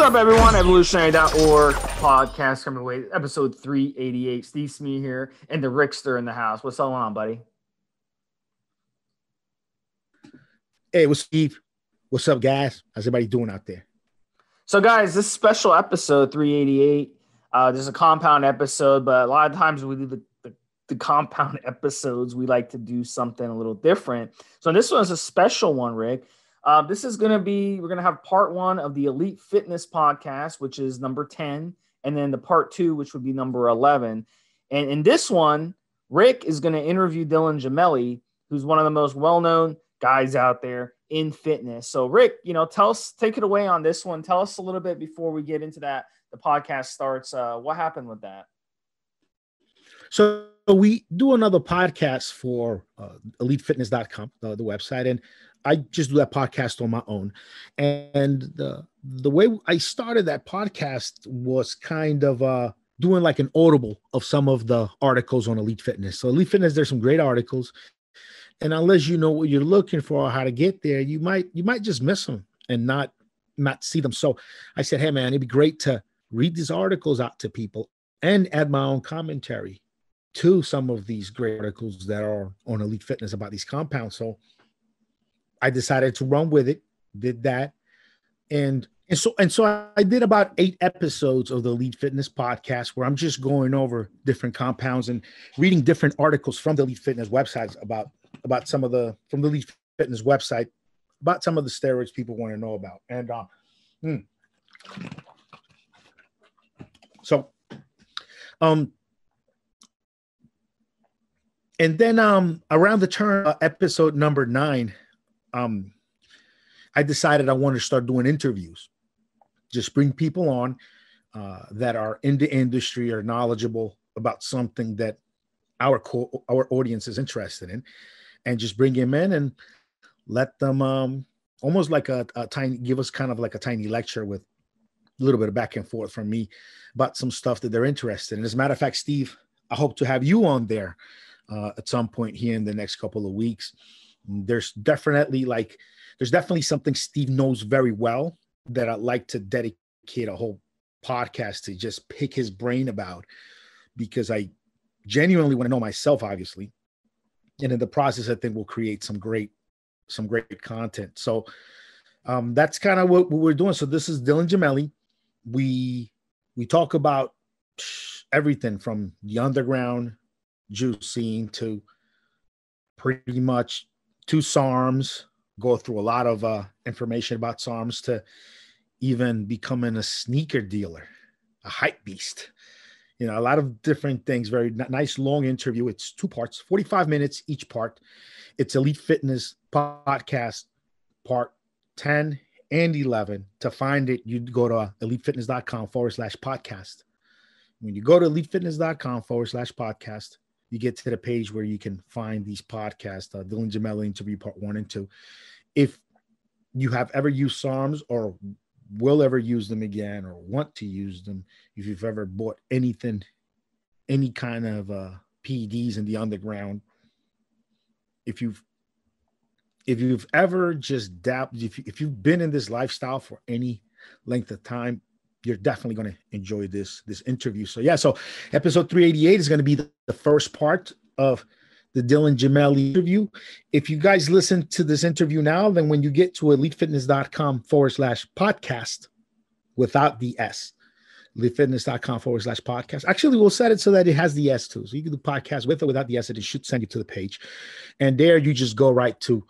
up, everyone? Evolutionary.org podcast coming away, episode 388. Stevesmi here, and the Rickster in the house. What's going on, buddy? Hey, what's Steve? What's up, guys? How's everybody doing out there? So, guys, this special episode 388. This is a compound episode, but a lot of times we do the compound episodes. We like to do something a little different. So, this one's a special one, Rick. This is going to be, we're going to have part one of the Elite Fitness podcast, which is number 10, and then the part two, which would be number 11. And in this one, Rick is going to interview Dylan Gemelli, who's one of the most well-known guys out there in fitness. So Rick, take it away on this one. Tell us a little bit before we get into that. The podcast starts. What happened with that? So we do another podcast for elitefitness.com, the website, and I just do that podcast on my own. And the way I started that podcast was kind of doing like an audible of some of the articles on Elite Fitness. So Elite Fitness, there's some great articles. And unless you know what you're looking for or how to get there, you might just miss them and not see them. So I said, hey, man, it'd be great to read these articles out to people and add my own commentary to some of these great articles that are on Elite Fitness about these compounds. So I decided to run with it, did that. And so I did about 8 episodes of the Elite Fitness podcast where I'm just going over different compounds and reading different articles from the Elite Fitness websites about some of from the Elite Fitness website, about some of the steroids people want to know about. And and then around the turn episode number 9, I decided I wanted to start doing interviews, just bring people on that are in the industry or knowledgeable about something that our audience is interested in, and just bring them in and let them almost like give us kind of like a tiny lecture with a little bit of back and forth from me about some stuff that they're interested in. As a matter of fact, Steve, I hope to have you on there at some point here in the next couple of weeks. There's definitely something Steve knows very well that I'd like to dedicate a whole podcast to just pick his brain about, because I genuinely want to know myself, obviously. And in the process, I think we'll create some great content. So that's kind of what we're doing. So this is Dylan Gemelli. We talk about everything from the underground juice scene to pretty much to SARMS, go through a lot of information about SARMS, to even becoming a sneaker dealer, a hype beast. A lot of different things. Very nice long interview. It's 2 parts, 45 minutes each part. It's Elite Fitness podcast part 10 and 11. To find it, you go to elitefitness.com/podcast. When you go to elitefitness.com/podcast, you get to the page where you can find these podcasts, Dylan Gemelli interview part 1 and 2. If you have ever used SARMs or will ever use them again or want to use them, if you've ever bought anything, any kind of PEDs in the underground, if you've ever just dabbled, if you've been in this lifestyle for any length of time, you're definitely going to enjoy this interview. So episode 388 is going to be the first part of the Dylan Gemelli interview. If you guys listen to this interview now, then when you get to elitefitness.com/podcast without the S, elitefitness.com/podcast. Actually, we'll set it so that it has the S too. So you can do podcast with or without the S, and it should send you to the page. And there you just go right to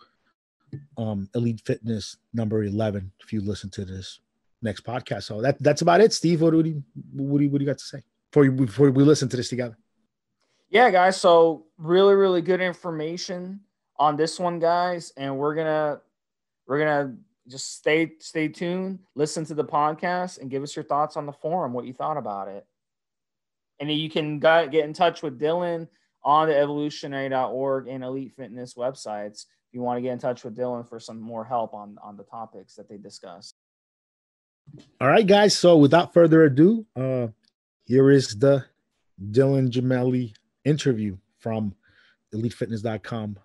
Elite Fitness number 11 if you listen to this next podcast. So that's about it. Steve, what do you got to say before we listen to this together? Yeah, guys. So really, really good information on this one, guys. And we're gonna just stay tuned, listen to the podcast, and give us your thoughts on the forum, what you thought about it. And then you can get in touch with Dylan on the evolutionary.org and Elite Fitness websites if you want to get in touch with Dylan for some more help on the topics that they discuss. All right, guys. So without further ado, here is the Dylan Gemelli interview from elitefitness.com,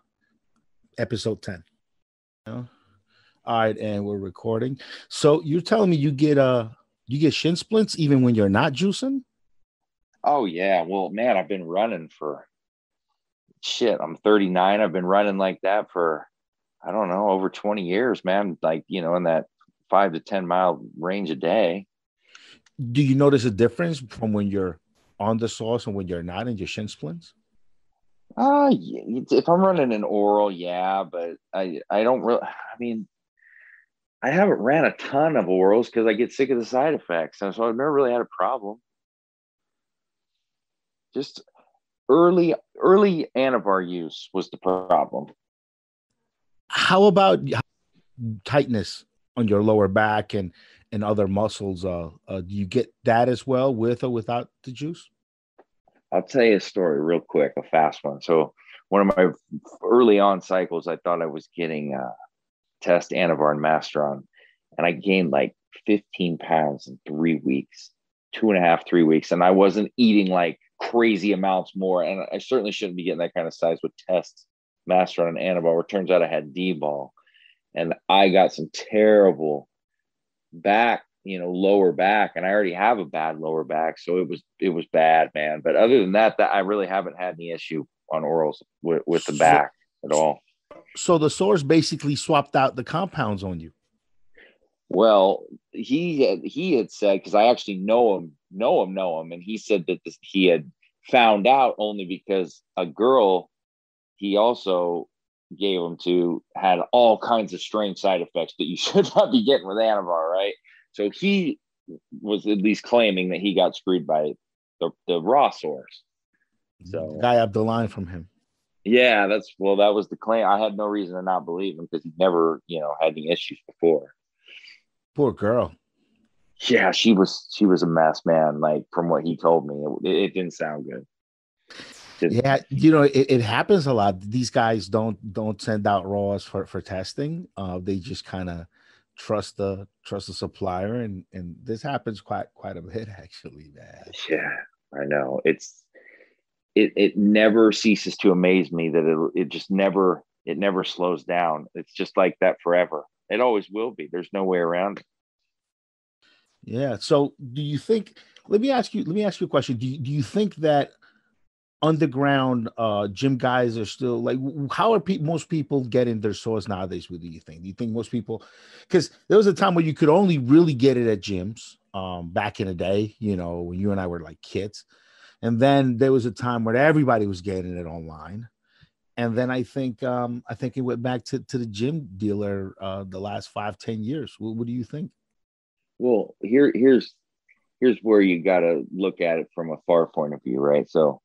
episode 10. All right, and we're recording. So you're telling me you get You get shin splints even when you're not juicing? Oh yeah. Well, man, I've been running for shit. I'm 39. I've been running like that for, I don't know, over 20 years, man. Like, you know, in that 5 to 10 mile range a day. Do you notice a difference from when you're on the sauce and when you're not in your shin splints? If I'm running an oral, yeah, but I don't really, I mean, I haven't ran a ton of orals because I get sick of the side effects. So I've never really had a problem. Just early anavar use was the problem. How about tightness on your lower back and other muscles? Do you get that as well with or without the juice? I'll tell you a story real quick, a fast one. So one of my early on cycles, I thought I was getting test anavar and masteron, and I gained like 15 pounds in 3 weeks, 2.5, 3 weeks. And I wasn't eating like crazy amounts more. And I certainly shouldn't be getting that kind of size with test masteron and anavar. It turns out I had dbol, and I got some terrible back, you know, lower back, and I already have a bad lower back. So it was bad, man. But other than that, I really haven't had any issue on orals with the back at all. So the source basically swapped out the compounds on you. Well, he had said, because I actually know him, and he said that he had found out only because a girl he also gave him to had all kinds of strange side effects that you should not be getting with anavar, right? So he was at least claiming that he got screwed by the raw source. So the guy up the line from him. Yeah, that was the claim. I had no reason to not believe him because he never, you know, had any issues before. Poor girl. Yeah, she was a mess, man. Like from what he told me, it didn't sound good. Yeah, you know, it happens a lot. These guys don't send out raws for testing. They just kind of trust the supplier, and this happens quite a bit actually, man. Yeah, I know. It never ceases to amaze me that it never slows down. It's just like that forever. It always will be. There's no way around it. Yeah. So do you think, let me ask you a question. Do you think that underground gym guys are still like, how are most people getting their source nowadays? What do you think? Do you think most people, because there was a time where you could only really get it at gyms back in the day, you know, when you and I were like kids. And then there was a time where everybody was getting it online. And then I think it went back to the gym dealer the last 5-10 years. What do you think? Well, here's where you got to look at it from a far point of view, right? So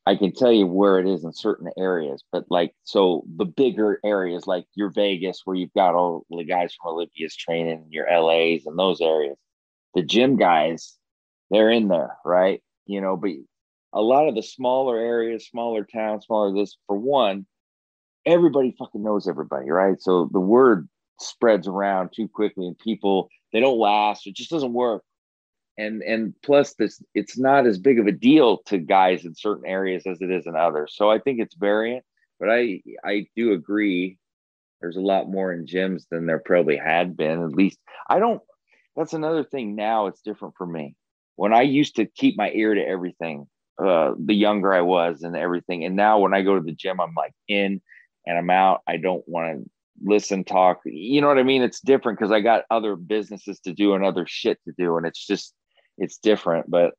I can tell you where it is in certain areas, but like, so the bigger areas, like your Vegas, where you've got all the guys from Olympia's training, your LAs and those areas, the gym guys, they're in there, right? You know, but a lot of the smaller areas, smaller towns, smaller this, for one, everybody fucking knows everybody, right? So the word spreads around too quickly, and people, they don't last. It just doesn't work. And plus it's not as big of a deal to guys in certain areas as it is in others. So I think it's variant, but I do agree there's a lot more in gyms than there probably had been. At least that's another thing. Now it's different for me. When I used to keep my ear to everything, the younger I was and everything. And now when I go to the gym, I'm like in and I'm out. I don't want to listen, talk. You know what I mean? It's different because I got other businesses to do and other shit to do. And it's different. But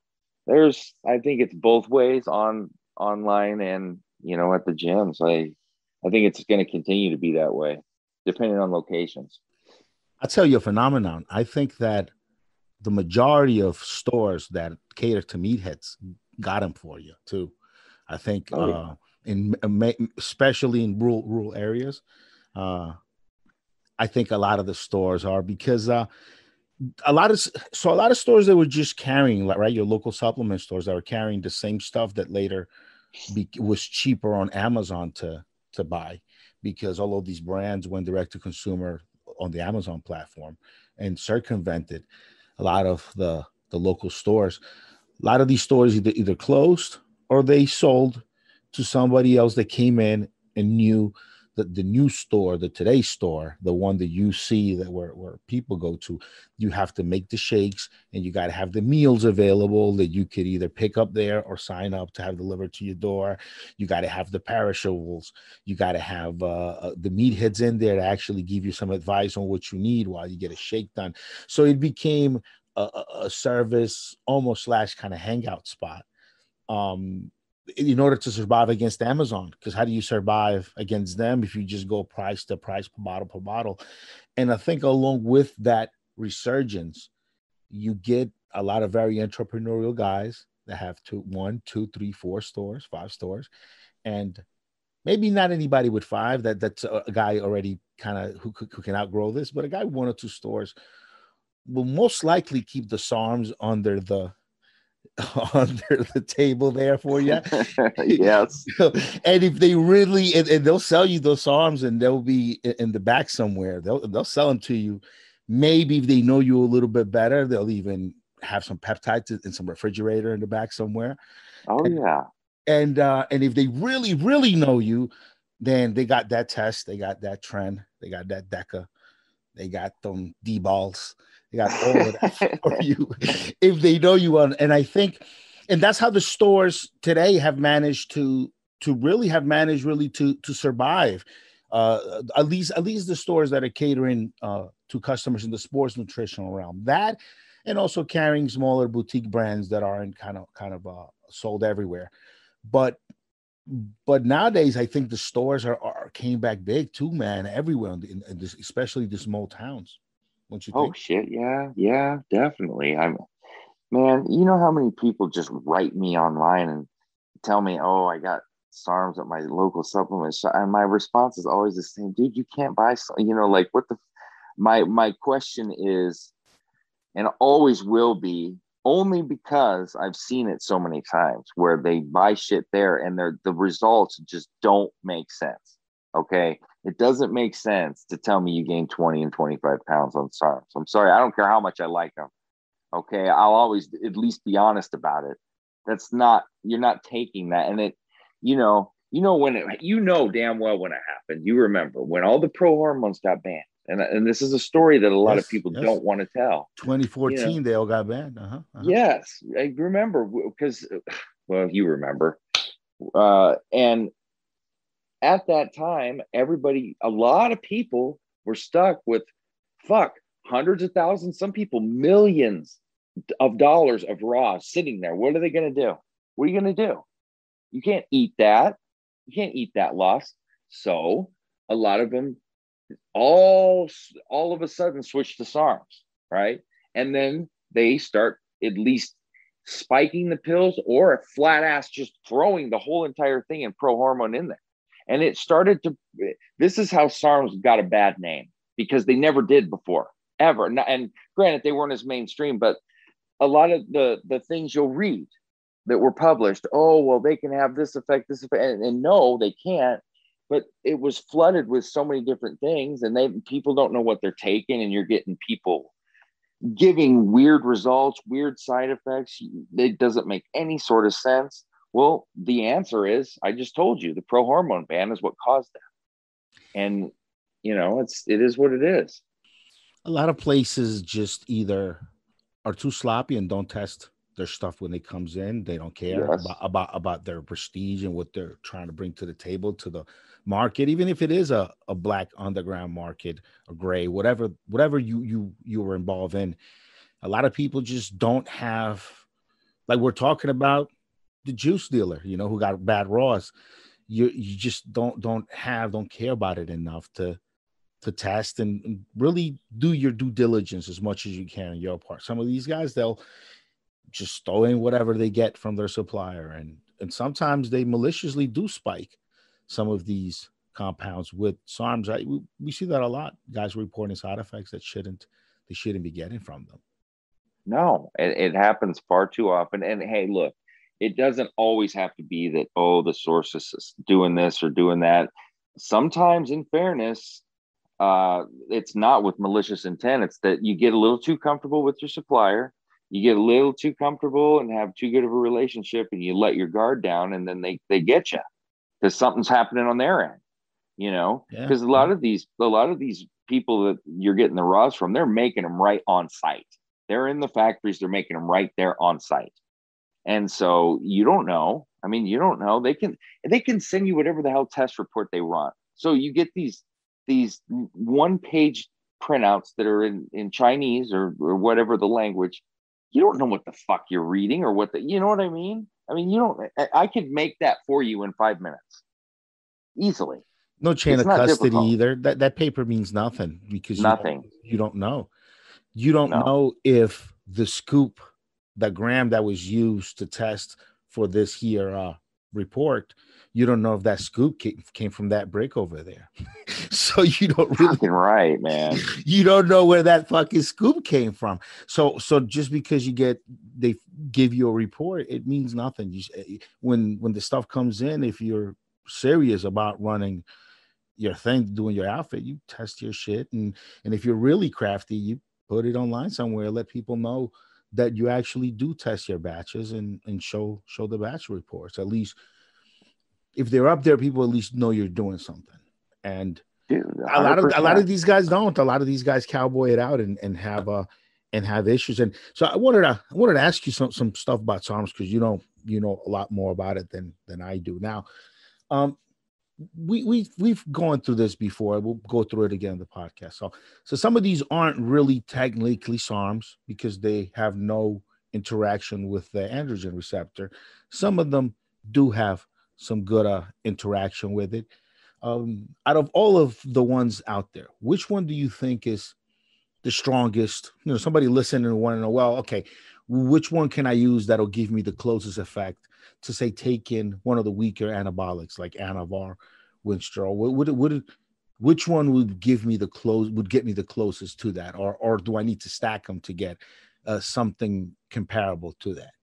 I think it's both ways, online and, you know, at the gyms. I think it's going to continue to be that way, depending on locations. I'll tell you a phenomenon. I think that the majority of stores that cater to meatheads got them for you too. I think especially in rural areas, I think a lot of the stores are, because a lot of stores that were just carrying, right, your local supplement stores that were carrying the same stuff that later was cheaper on Amazon to buy, because all of these brands went direct to consumer on the Amazon platform and circumvented a lot of the local stores. A lot of these stores either closed or they sold to somebody else that came in and knew the new store, the Today store, the one that you see that where people go to, you have to make the shakes, and you got to have the meals available that you could either pick up there or sign up to have delivered to your door. You got to have the perishables. You got to have the meatheads in there to actually give you some advice on what you need while you get a shake done. So it became a service almost slash kind of hangout spot. In order to survive against Amazon, because how do you survive against them if you just go price to price per bottle? And I think along with that resurgence, you get a lot of very entrepreneurial guys that have 1, 2, 3, 4 stores, 5 stores, and maybe not anybody with 5. That's a guy already kind of who can outgrow this, but a guy with 1 or 2 stores will most likely keep the SARMs under the table there for you. Yes. And if they really, and they'll sell you those SARMs, and they'll be in the back somewhere. They'll sell them to you. Maybe if they know you a little bit better, they'll even have some peptides in some refrigerator in the back somewhere. Oh, yeah. And if they really, really know you, then they got that test, they got that trend, they got that DECA, they got them dbols. They got all of that for you if they know you on. And I think, and that's how the stores today have managed to survive. At least the stores that are catering to customers in the sports nutritional realm. That, and also carrying smaller boutique brands that aren't kind of sold everywhere. But nowadays, I think the stores are came back big too, man, everywhere, in this, especially the small towns. Don't you think? Oh shit, yeah, definitely. Man, you know how many people just write me online and tell me, "Oh, I got SARMs at my local supplement shop," and my response is always the same, dude. You can't buy, like what the. My question is, and always will be, only because I've seen it so many times where they buy shit there and the results just don't make sense. Okay. It doesn't make sense to tell me you gained 20 and 25 pounds on SARMs. I'm sorry. I don't care how much I like them. Okay. I'll always at least be honest about it. You're not taking that. And it, damn well when it happened. You remember when all the pro hormones got banned. And this is a story that a lot of people don't want to tell. 2014, they all got banned. Yes. I remember because, well, you remember. And at that time, a lot of people were stuck with hundreds of thousands, some people millions of dollars of raw sitting there. What are they going to do? What are you going to do? You can't eat that. You can't eat that loss. So a lot of them all of a sudden switch to SARMs, right? And then they start at least spiking the pills or flat ass just throwing the whole entire thing in pro hormone in there. And it started to, this is how SARMs got a bad name because they never did before, ever. And granted, they weren't as mainstream, but a lot of the things you'll read that were published, oh, well, they can have this effect, and no, they can't. But it was flooded with so many different things, and people don't know what they're taking, and you're getting people giving weird results, weird side effects. It doesn't make any sort of sense. Well, the answer is, I just told you, the pro hormone ban is what caused that. And, it is what it is. A lot of places just either are too sloppy and don't test their stuff when it comes in. They don't care about their prestige and what they're trying to bring to the table, to the market, even if it is a black underground market, a gray, whatever you were involved in. A lot of people just don't have, like we're talking about, the juice dealer, who got bad raws. You just don't care about it enough to test and really do your due diligence as much as you can on your part. Some of these guys, they'll just throw in whatever they get from their supplier, and sometimes they maliciously do spike some of these compounds with SARMs. We see that a lot. Guys reporting side effects that they shouldn't be getting from them. No, it happens far too often. And hey, look, it doesn't always have to be that, oh, the source is doing this or doing that. Sometimes, in fairness, it's not with malicious intent. It's that you get a little too comfortable with your supplier. You get a little too comfortable and have too good of a relationship, and you let your guard down, and then they get you because something's happening on their end. because a lot of these people that you're getting the raws from, they're making them right on site. They're in the factories, they're making them right there on site. And so you don't know. I mean, you don't know. They can send you whatever the hell test report they want. So you get these one-page printouts that are in Chinese or whatever the language. You don't know what the fuck you're reading or you know what I mean? I mean, I could make that for you in 5 minutes easily. No chain of custody either. That paper means nothing because you don't know. You don't know if the scoop, the gram that was used to test for this here report, you don't know if that scoop came from that brick over there. So you don't really fucking right, man. You don't know where that fucking scoop came from. So just because they give you a report, it means nothing. When the stuff comes in, if you're serious about running your thing, doing your outfit, you test your shit, and if you're really crafty, you put it online somewhere, let people know that you actually do test your batches and show the batch reports. At least if they're up there, people at least know you're doing something. And dude, a lot of these guys don't. A lot of these guys cowboy it out and have issues. And so I wanted to ask you some stuff about SARMS, because you know a lot more about it than I do. Now, we've gone through this before. We'll go through it again in the podcast. So some of these aren't really technically SARMs because they have no interaction with the androgen receptor. Some of them do have some good interaction with it. Out of all of the ones out there, which one do you think is the strongest? Somebody listening and want to know, well, okay, which one can I use that'll give me the closest effect to, say, taking one of the weaker anabolics like anavar, Winstrol? Which one would get me the closest to that, or do I need to stack them to get something comparable to that?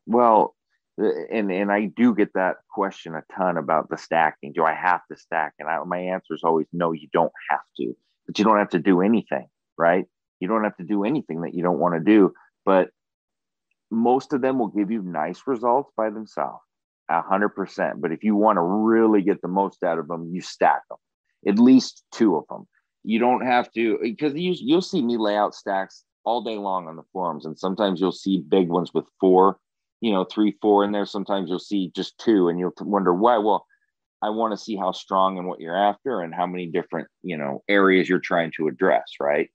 Well, and I do get that question a ton about the stacking. Do I have to stack? And my answer is always no. You don't have to, but you don't have to do anything, right? You don't have to do anything that you don't want to do, but most of them will give you nice results by themselves, 100%. But if you want to really get the most out of them, you stack them, at least 2 of them. You don't have to, because you'll see me lay out stacks all day long on the forums. And sometimes you'll see big ones with 4, 3, 4 in there. Sometimes you'll see just 2 and you'll wonder why. Well, I want to see how strong and what you're after and how many different, areas you're trying to address. Right.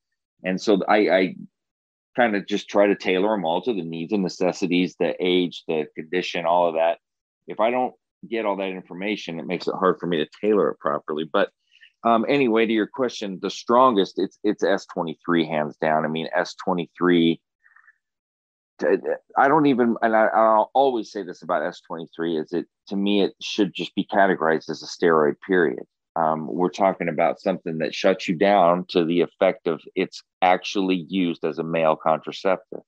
And so I kind of just try to tailor them all to the needs and necessities, the age, the condition, all of that. If I don't get all that information, it makes it hard for me to tailor it properly. But anyway, to your question, the strongest, it's S23 hands down. I mean, S23, I don't even, and I'll always say this about S23, is to me, it should just be categorized as a steroid, period. We're talking about something that shuts you down to the effect of it's actually used as a male contraceptive.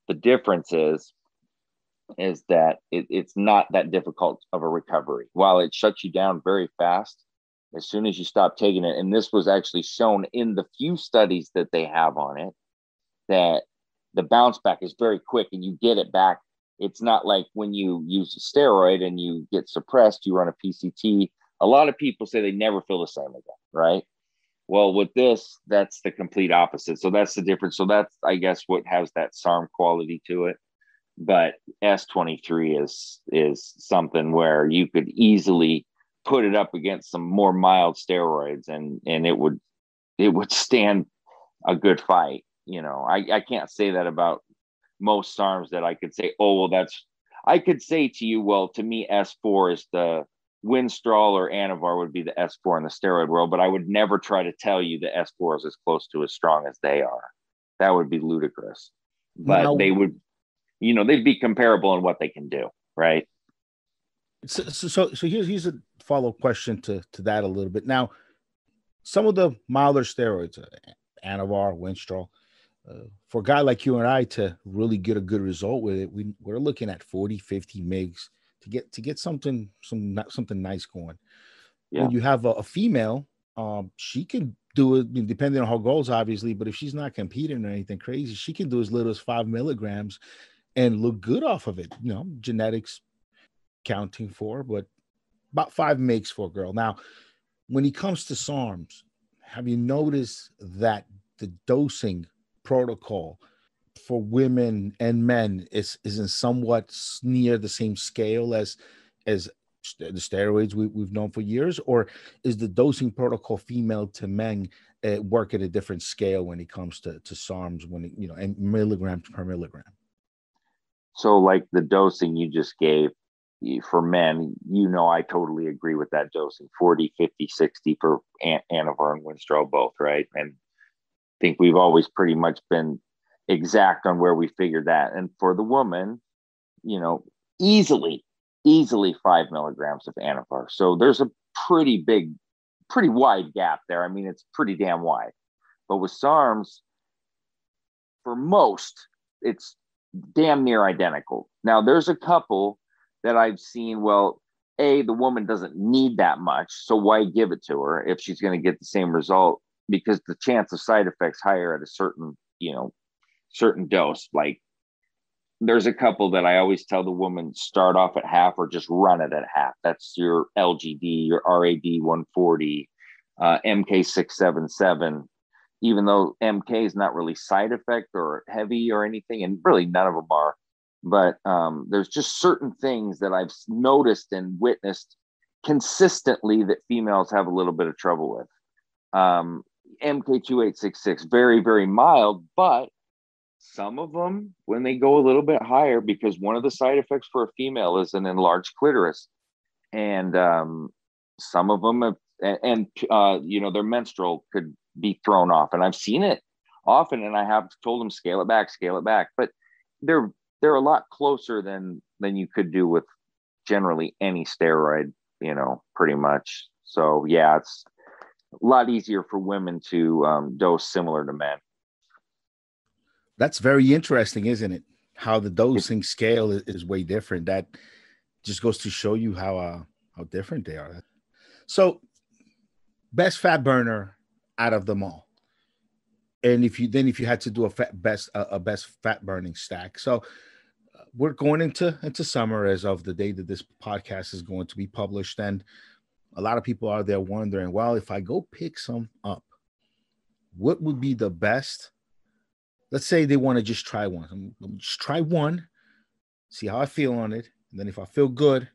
The difference is that it's not that difficult of a recovery. While it shuts you down very fast, as soon as you stop taking it, and this was actually shown in the few studies that they have on it, that the bounce back is very quick and you get it back. It's not like when you use a steroid and you get suppressed, you run a PCT. A lot of people say they never feel the same again, right? Well, with this, that's the complete opposite. So that's the difference. So that's, I guess, what has that SARM quality to it. But S23 is something where you could easily put it up against some more mild steroids and it would stand a good fight. I can't say that about most SARMs that I could say, oh, well, I could say to you, well, to me, S4 is the Winstrol or anavar would be the S4 in the steroid world, but I would never try to tell you the S4 is as close to as strong as they are. That would be ludicrous. But they would, they'd be comparable in what they can do, right? So here's a follow-up question to that a little bit. Now, some of the milder steroids, anavar, Winstrol, for a guy like you and I to really get a good result with it, we're looking at 40, 50 mgs to get something nice going. Yeah. When you have a female, she can do it depending on how it goes, obviously, but if she's not competing or anything crazy, she can do as little as 5 milligrams and look good off of it. Genetics counting for, but about 5 mgs for a girl. Now, When it comes to SARMs, have you noticed that the dosing protocol for women and men is in somewhat near the same scale as the steroids we've known for years, or is the dosing protocol female to men work at a different scale when it comes to SARMs, when and milligrams per milligram? So like the dosing you just gave for men, I totally agree with that dosing, 40, 50, 60 for anavar and Winstrol both, right? And I think we've always pretty much been exact on where we figured that. And for the woman, easily 5 milligrams of anavar. So there's a pretty wide gap there. I mean, it's pretty damn wide. But with SARMs, for most, it's damn near identical. Now, there's a couple that I've seen, well, the woman doesn't need that much, so why give it to her if she's going to get the same result? Because the chance of side effects higher at a certain dose. Like, there's a couple that I always tell the woman, start off at half or just run it at half. That's your LGD, your RAD 140, MK 677. Even though MK is not really side effect or heavy or anything, and really none of them are. But there's just certain things that I've noticed and witnessed consistently that females have a little bit of trouble with. MK2866, very, very mild, but some of them, when they go a little bit higher, because one of the side effects for a female is an enlarged clitoris, and some of them have, their menstrual could be thrown off, and I've seen it often, and I have told them scale it back, but they're a lot closer than you could do with generally any steroid, pretty much. So yeah, it's a lot easier for women to dose similar to men. That's very interesting, isn't it? How the dosing scale is way different. That just goes to show you how different they are. So, best fat burner out of them all, and if you had to do a best fat burning stack. So, we're going into summer as of the day that this podcast is going to be published, and a lot of people are there wondering, well, if I go pick some up, what would be the best? Let's say they want to just try one. I'm just try one, see how I feel on it. And then if I feel good,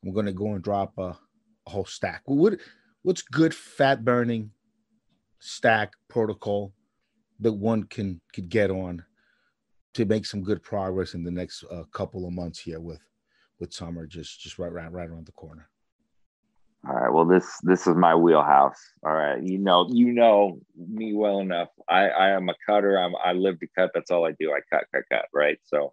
I'm going to go and drop a whole stack. What's good fat burning stack protocol that one could get on to make some good progress in the next couple of months here with summer just right around the corner? All right. Well, this is my wheelhouse. All right. You know me well enough. I am a cutter. I live to cut. That's all I do. I cut. Right. So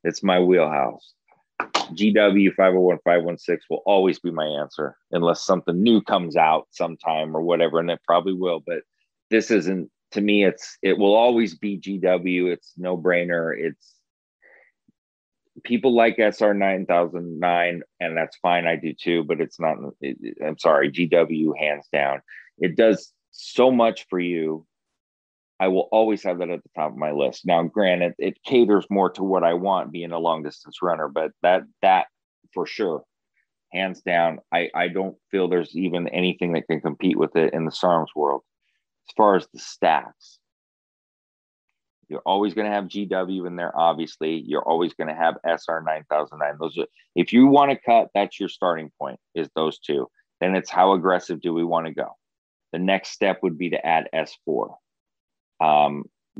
it's my wheelhouse. GW 501 516 will always be my answer unless something new comes out sometime or whatever. And it probably will, but this isn't, to me, it will always be GW. It's no brainer. It's, people like SR 9009, and that's fine. I do too, but it's not, I'm sorry, GW hands down. It does so much for you. I will always have that at the top of my list. Now, granted, it caters more to what I want being a long distance runner, but that for sure, hands down, I don't feel there's even anything that can compete with it in the SARMS world. As far as the stacks, you're always going to have GW in there. Obviously, you're always going to have SR 9009. Those are, if you want to cut, that's your starting point, is those two. Then it's how aggressive do we want to go? The next step would be to add S4.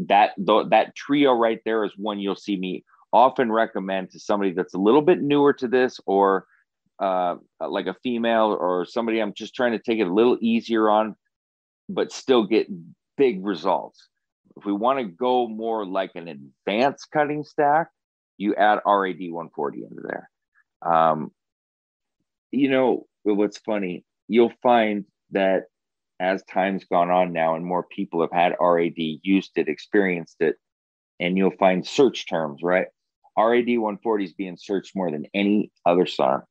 That trio right there is one you'll see me often recommend to somebody that's a little bit newer to this, or like a female or somebody I'm just trying to take it a little easier on, but still get big results. If we want to go more like an advanced cutting stack, you add RAD 140 into there. What's funny, you'll find that as time's gone on now and more people have had RAD, used it, experienced it, and you'll find search terms, right? RAD 140 is being searched more than any other SARM.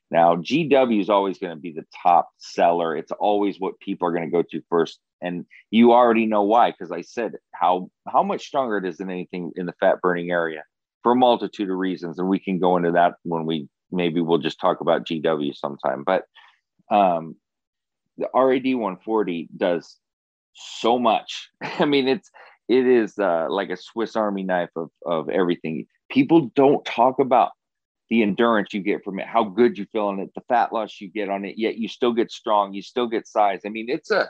Now, GW is always going to be the top seller. It's always what people are going to go to first. And you already know why, because I said how much stronger it is than anything in the fat burning area for a multitude of reasons. And we can go into that when we'll just talk about GW sometime. But the RAD 140 does so much. I mean, it is like a Swiss Army knife of everything. People don't talk about the endurance you get from it, how good you feel on it, the fat loss you get on it, yet you still get strong, you still get size. I mean, it's a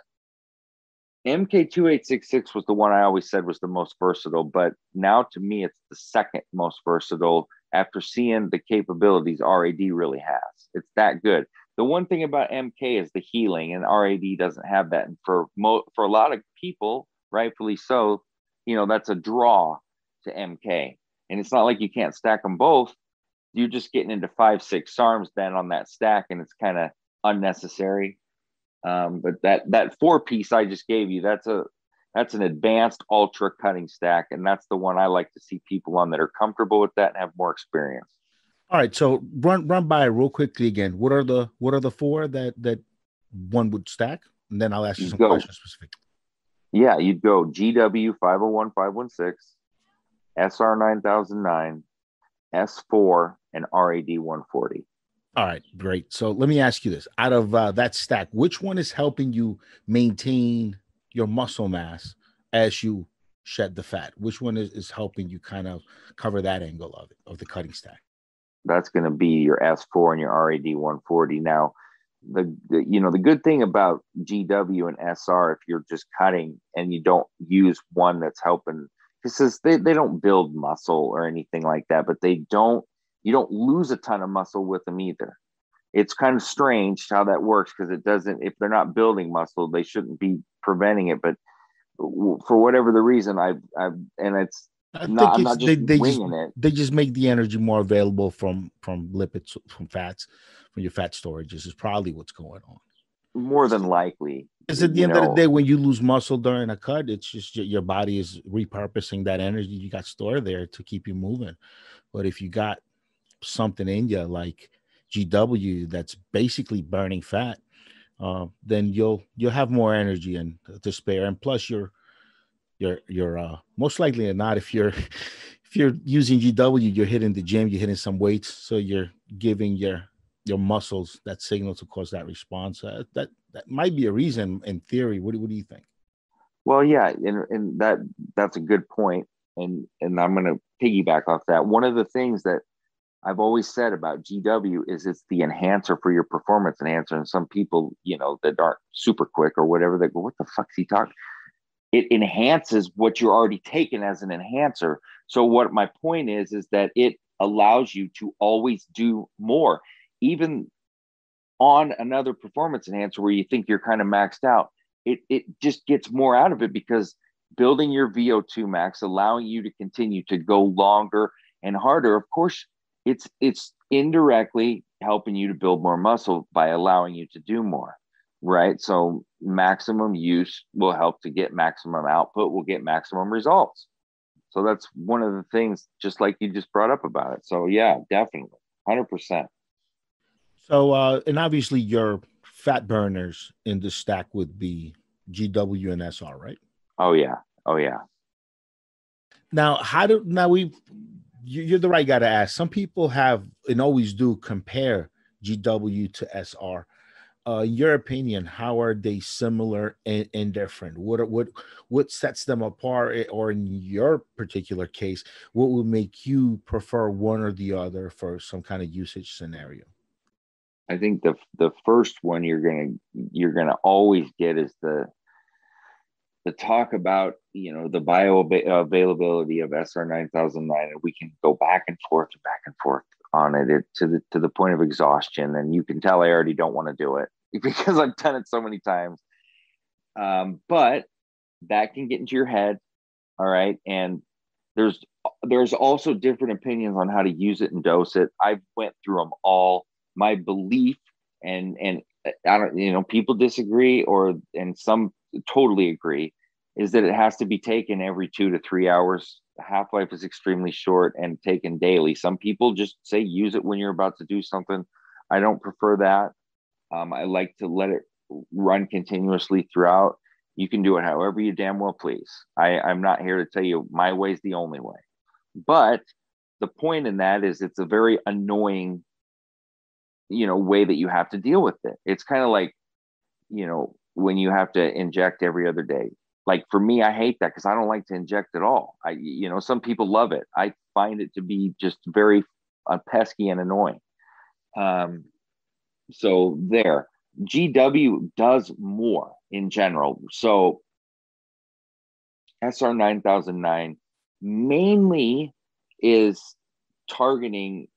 MK2866 was the one I always said was the most versatile, but now to me, it's the second most versatile after seeing the capabilities RAD really has. It's that good. The one thing about MK is the healing, and RAD doesn't have that. And for a lot of people, rightfully so, you know, that's a draw to MK. And it's not like you can't stack them both. You're just getting into 5-6 SARMs then on that stack, and it's kind of unnecessary. But that 4-piece I just gave you, that's an advanced ultra cutting stack, and that's the one I like to see people on that are comfortable with that and have more experience. All right, so run by it real quickly again. What are the 4 that one would stack, and then I'll ask you some questions specific. Yeah, you'd go GW 501-516, SR 9009, S4, and RAD 140. All right, great. So let me ask you this: out of that stack, which one is helping you maintain your muscle mass as you shed the fat? Which one is helping you kind of cover that angle of the cutting stack? That's going to be your S4 and your RAD 140. Now, the good thing about GW and SR, if you're just cutting and you don't use one that's helping, because they don't build muscle or anything like that, but you don't lose a ton of muscle with them either. It's kind of strange how that works, because it doesn't, if they're not building muscle, they shouldn't be preventing it. But for whatever the reason, they just make the energy more available from lipids, from fats, from your fat storage. This is probably what's going on. More than likely. Because at the end of the day, when you lose muscle during a cut, it's just your body is repurposing that energy you got stored there to keep you moving. But if you got something in you like GW that's basically burning fat, then you'll have more energy and to spare. And plus, you're most likely than not, if you're using GW, you're hitting the gym, you're hitting some weights, so you're giving your muscles that signal to cause that response. That might be a reason in theory. What do you think? Well, yeah, and that's a good point, and I'm going to piggyback off that. One of the things that I've always said about GW is it's the enhancer for your performance enhancer. And some people, that aren't super quick or whatever, they go, "What the fuck's he talking?" It enhances what you're already taking as an enhancer. So what my point is that it allows you to always do more, even on another performance enhancer where you think you're kind of maxed out. It just gets more out of it, because building your VO2 max, allowing you to continue to go longer and harder. Of course, it's indirectly helping you to build more muscle by allowing you to do more, right? So maximum use will help to get maximum output, will get maximum results. So that's one of the things, just like you just brought up about it. So yeah, definitely, 100%. So, and obviously your fat burners in the stack would be GW and SR, right? Oh yeah. Now, you're the right guy to ask. Some people have and always do compare GW to SR. Your opinion, how are they similar and different? What sets them apart, or in your particular case, what would make you prefer one or the other for some kind of usage scenario? I think the first one you're gonna always get is the talk about the bioavailability of SR 9009, and we can go back and forth on it to the point of exhaustion. And you can tell I already don't want to do it because I've done it so many times. But that can get into your head, all right. And there's also different opinions on how to use it and dose it. I went through them all. My belief, and I don't, people disagree, and some totally agree, is that it has to be taken every 2 to 3 hours. The half-life is extremely short and taken daily. Some people just say use it when you're about to do something. I don't prefer that. I like to let it run continuously throughout. You can do it however you damn well please. I'm not here to tell you my way is the only way. But the point in that is it's a very annoying way that you have to deal with it. It's kind of like when you have to inject every other day. Like for me, I hate that because I don't like to inject at all. Some people love it. I find it to be just very pesky and annoying. So there, GW does more in general. So SR 9009 mainly is targeting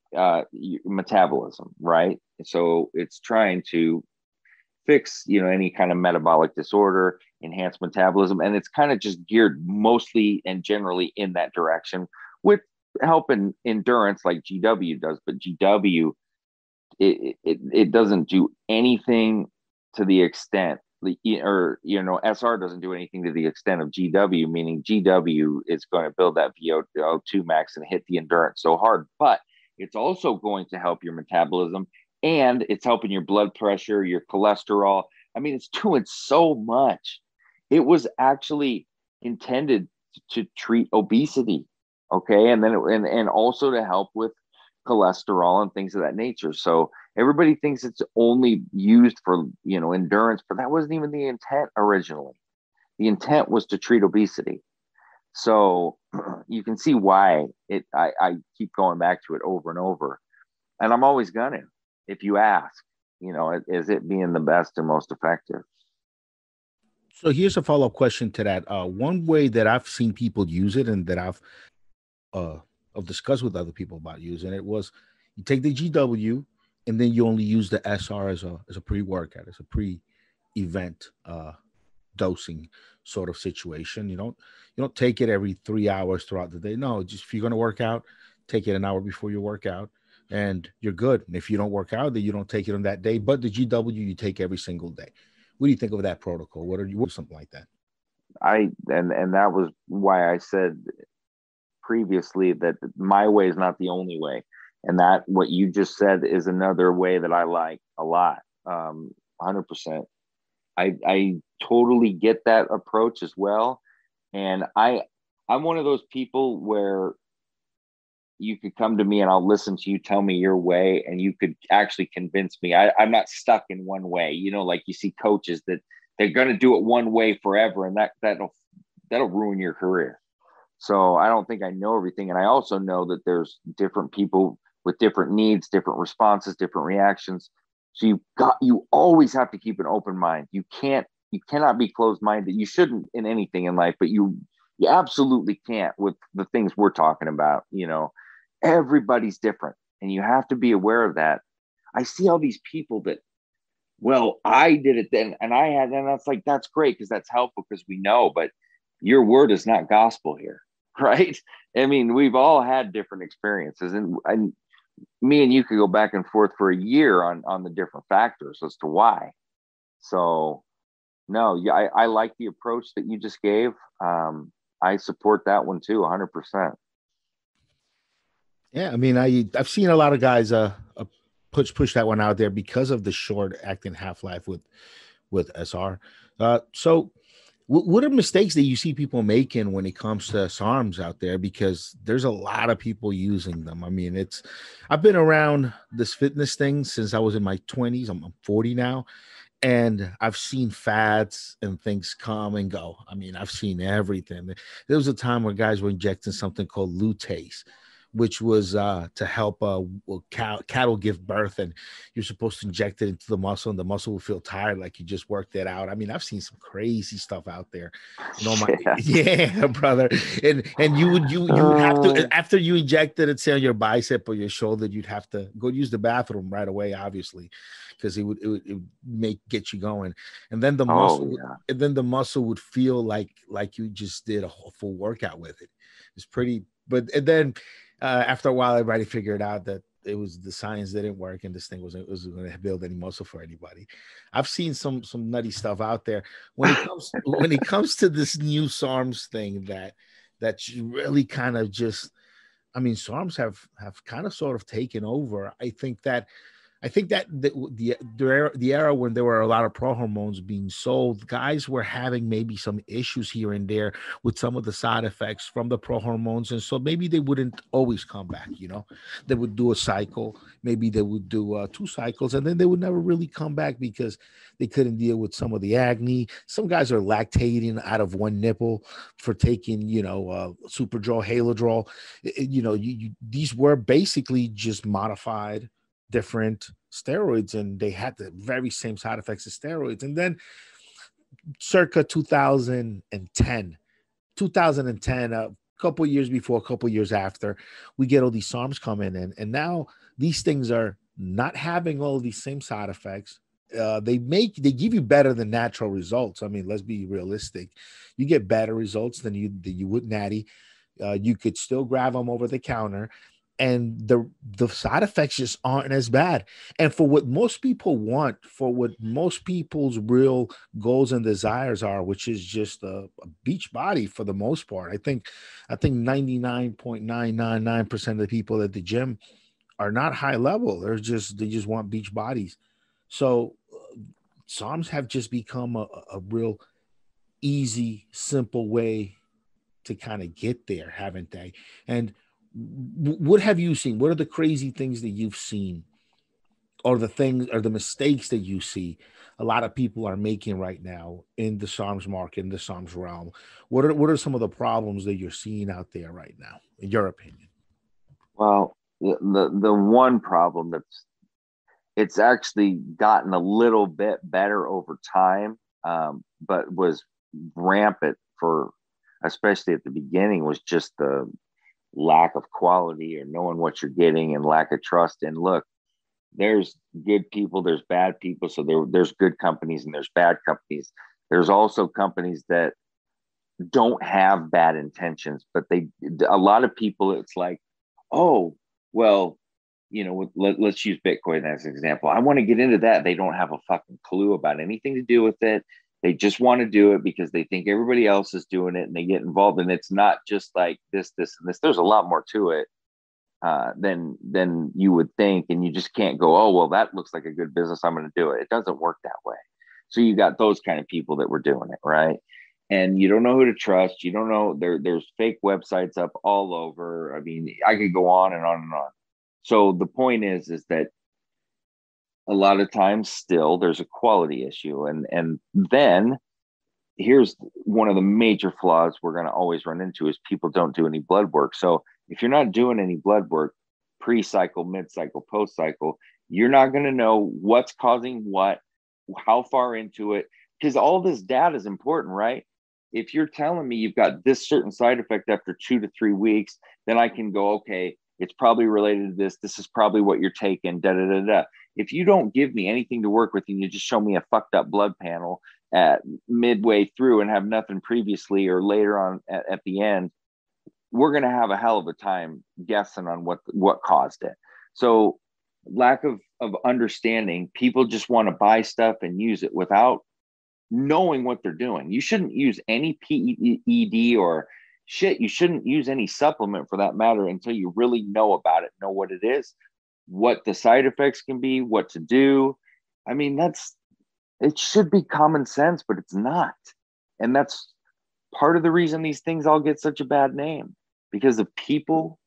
metabolism, right? So it's trying to fix, any kind of metabolic disorder, enhance metabolism, and it's kind of just geared mostly and generally in that direction with help in endurance like GW does. But GW, it doesn't do anything to the extent, or SR doesn't do anything to the extent of GW, meaning GW is going to build that VO2 max and hit the endurance so hard, but it's also going to help your metabolism, and it's helping your blood pressure, your cholesterol. I mean, it's doing so much. It was actually intended to treat obesity, okay, and then and also to help with cholesterol and things of that nature. So everybody thinks it's only used for endurance, but that wasn't even the intent originally. The intent was to treat obesity. So you can see why I keep going back to it over and over, and I'm always gonna, if you ask, is it being the best and most effective? So here's a follow-up question to that. One way that I've seen people use it, and that I've discussed with other people about using it, was you take the GW and then you only use the SR as a pre-workout, as a pre-event dosing sort of situation. You don't take it every 3 hours throughout the day. No, just if you're going to work out, take it an hour before your workout and you're good. And if you don't work out, then you don't take it on that day. But the GW you take every single day. What do you think of that protocol? What something like that? And that was why I said previously that my way is not the only way, and that what you just said is another way that I like a lot. 100%. I totally get that approach as well, and I'm one of those people where you could come to me and I'll listen to you tell me your way, and you could actually convince me. I'm not stuck in one way. Like you see coaches that they're going to do it one way forever, and that'll ruin your career. So I don't think I know everything. And I also know that there's different people with different needs, different responses, different reactions. So you always have to keep an open mind. You cannot be closed-minded. You shouldn't in anything in life, but you absolutely can't with the things we're talking about. Everybody's different, and you have to be aware of that. I see all these people that, well, I did it then, and that's great because that's helpful because we know, but your word is not gospel here, right? I mean, we've all had different experiences, and me and you could go back and forth for a year on the different factors as to why. So, no, I like the approach that you just gave. I support that one too, 100%. Yeah, I mean, I've seen a lot of guys push that one out there because of the short acting half-life with SR. So what are mistakes that you see people making when it comes to SARMs out there? Because there's a lot of people using them. I mean, I've been around this fitness thing since I was in my 20s. I'm 40 now. And I've seen fads and things come and go. I mean, I've seen everything. There was a time where guys were injecting something called lutein, which was to help cattle give birth, and you're supposed to inject it into the muscle, and the muscle will feel tired like you just worked it out. I mean, I've seen some crazy stuff out there. Yeah, brother. And you would have to, after you injected it, say on your bicep or your shoulder, you'd have to go use the bathroom right away, obviously, because it would get you going, and then the muscle would feel like you just did a whole full workout with it. It's pretty, and then. After a while, everybody figured out that it was the science didn't work, and this thing wasn't going to build any muscle for anybody. I've seen some nutty stuff out there when it comes to this new SARMS thing that's really kind of just. I mean, SARMs have kind of sort of taken over. I think that I think that the era when there were a lot of pro hormones being sold, guys were having maybe some issues here and there with some of the side effects from the pro hormones. And so maybe they wouldn't always come back, you know, they would do a cycle, maybe they would do 2 cycles, and then they would never really come back because they couldn't deal with some of the acne. Some guys are lactating out of one nipple for taking, you know, Superdrol, Halodrol. You know, these were basically just modified different steroids, and they had the very same side effects as steroids. And then circa 2010, a couple years before, a couple years after, we get all these SARMs coming in, and now these things are not having all of these same side effects. They give you better than natural results. I mean, let's be realistic. You get better results than you would natty. You could still grab them over the counter, and the side effects just aren't as bad. And for what most people want, for what most people's real goals and desires are, which is just a beach body for the most part. I think 99.999% of the people at the gym are not high level. They just want beach bodies. So SARMs have just become a real easy, simple way to kind of get there, haven't they? And what have you seen? What are the crazy things that you've seen, or the things or the mistakes that you see a lot of people are making right now in the SARMs market, in the SARMs realm? What are some of the problems that you're seeing out there right now, in your opinion? Well, the one problem it's actually gotten a little bit better over time, but was rampant for, especially at the beginning, was just the lack of quality or knowing what you're getting and lack of trust. And look, there's good people, there's bad people. So there's good companies and there's bad companies. There's also companies that don't have bad intentions, but a lot of people, it's like, oh, well, you know, let's use Bitcoin as an example. I want to get into that. They don't have a fucking clue about anything to do with it. They just want to do it because they think everybody else is doing it, and they get involved. And it's not just like this, and this. There's a lot more to it than you would think. And you just can't go, oh, well, that looks like a good business, I'm going to do it. It doesn't work that way. So you got those kind of people that were doing it, right? And you don't know who to trust. You don't know. There's fake websites up all over. I mean, I could go on and on and on. So the point is that a lot of times still there's a quality issue. And then here's one of the major flaws we're going to always run into is people don't do any blood work. So if you're not doing any blood work, pre-cycle, mid-cycle, post-cycle, you're not going to know what's causing what, how far into it, because all this data is important, right? If you're telling me you've got this certain side effect after 2 to 3 weeks, then I can go, okay, it's probably related to this. This is probably what you're taking, da, da, da, da. If you don't give me anything to work with and you just show me a fucked up blood panel at midway through and have nothing previously or later on at the end, we're going to have a hell of a time guessing on what caused it. So lack of understanding, people just want to buy stuff and use it without knowing what they're doing. You shouldn't use any PED or shit. You shouldn't use any supplement for that matter until you really know about it, know what it is, what the side effects can be, what to do. I mean, it should be common sense, but it's not. And that's part of the reason these things all get such a bad name, because of people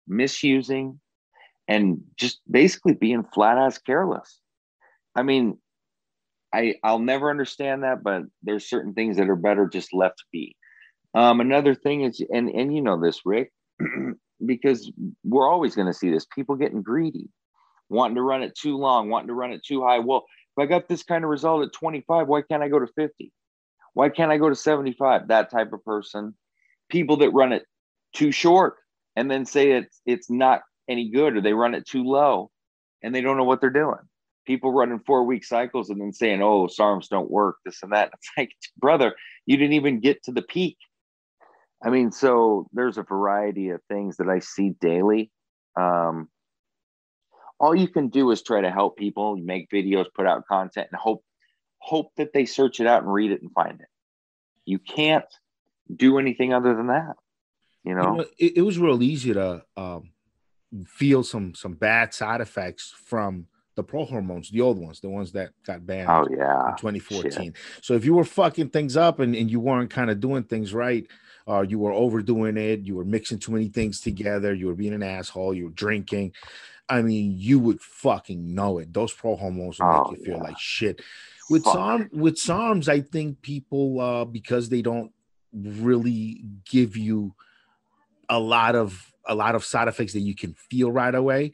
misusing and just basically being flat ass careless. I mean, I'll never understand that, but there's certain things that are better just left be. Another thing is, and you know this, Rick, because we're always going to see this, people getting greedy, wanting to run it too long, wanting to run it too high. Well, if I got this kind of result at 25, why can't I go to 50? Why can't I go to 75? That type of person. People that run it too short and then say it's not any good, or they run it too low and they don't know what they're doing. People running 4-week cycles and then saying, oh, SARMs don't work, this and that. It's like, brother, you didn't even get to the peak. I mean, so there's a variety of things that I see daily. All you can do is try to help people, make videos, put out content, and hope that they search it out and read it and find it. You can't do anything other than that. You know, it was real easy to feel some bad side effects from the pro hormones, the old ones, the ones that got banned Oh yeah, in 2014. shit. So if you were fucking things up and you weren't kind of doing things right, you were overdoing it, you were mixing too many things together, you were being an asshole, you were drinking, I mean, you would fucking know it. Those pro hormones will make you feel like shit. With SARMs, I think people because they don't really give you a lot of side effects that you can feel right away.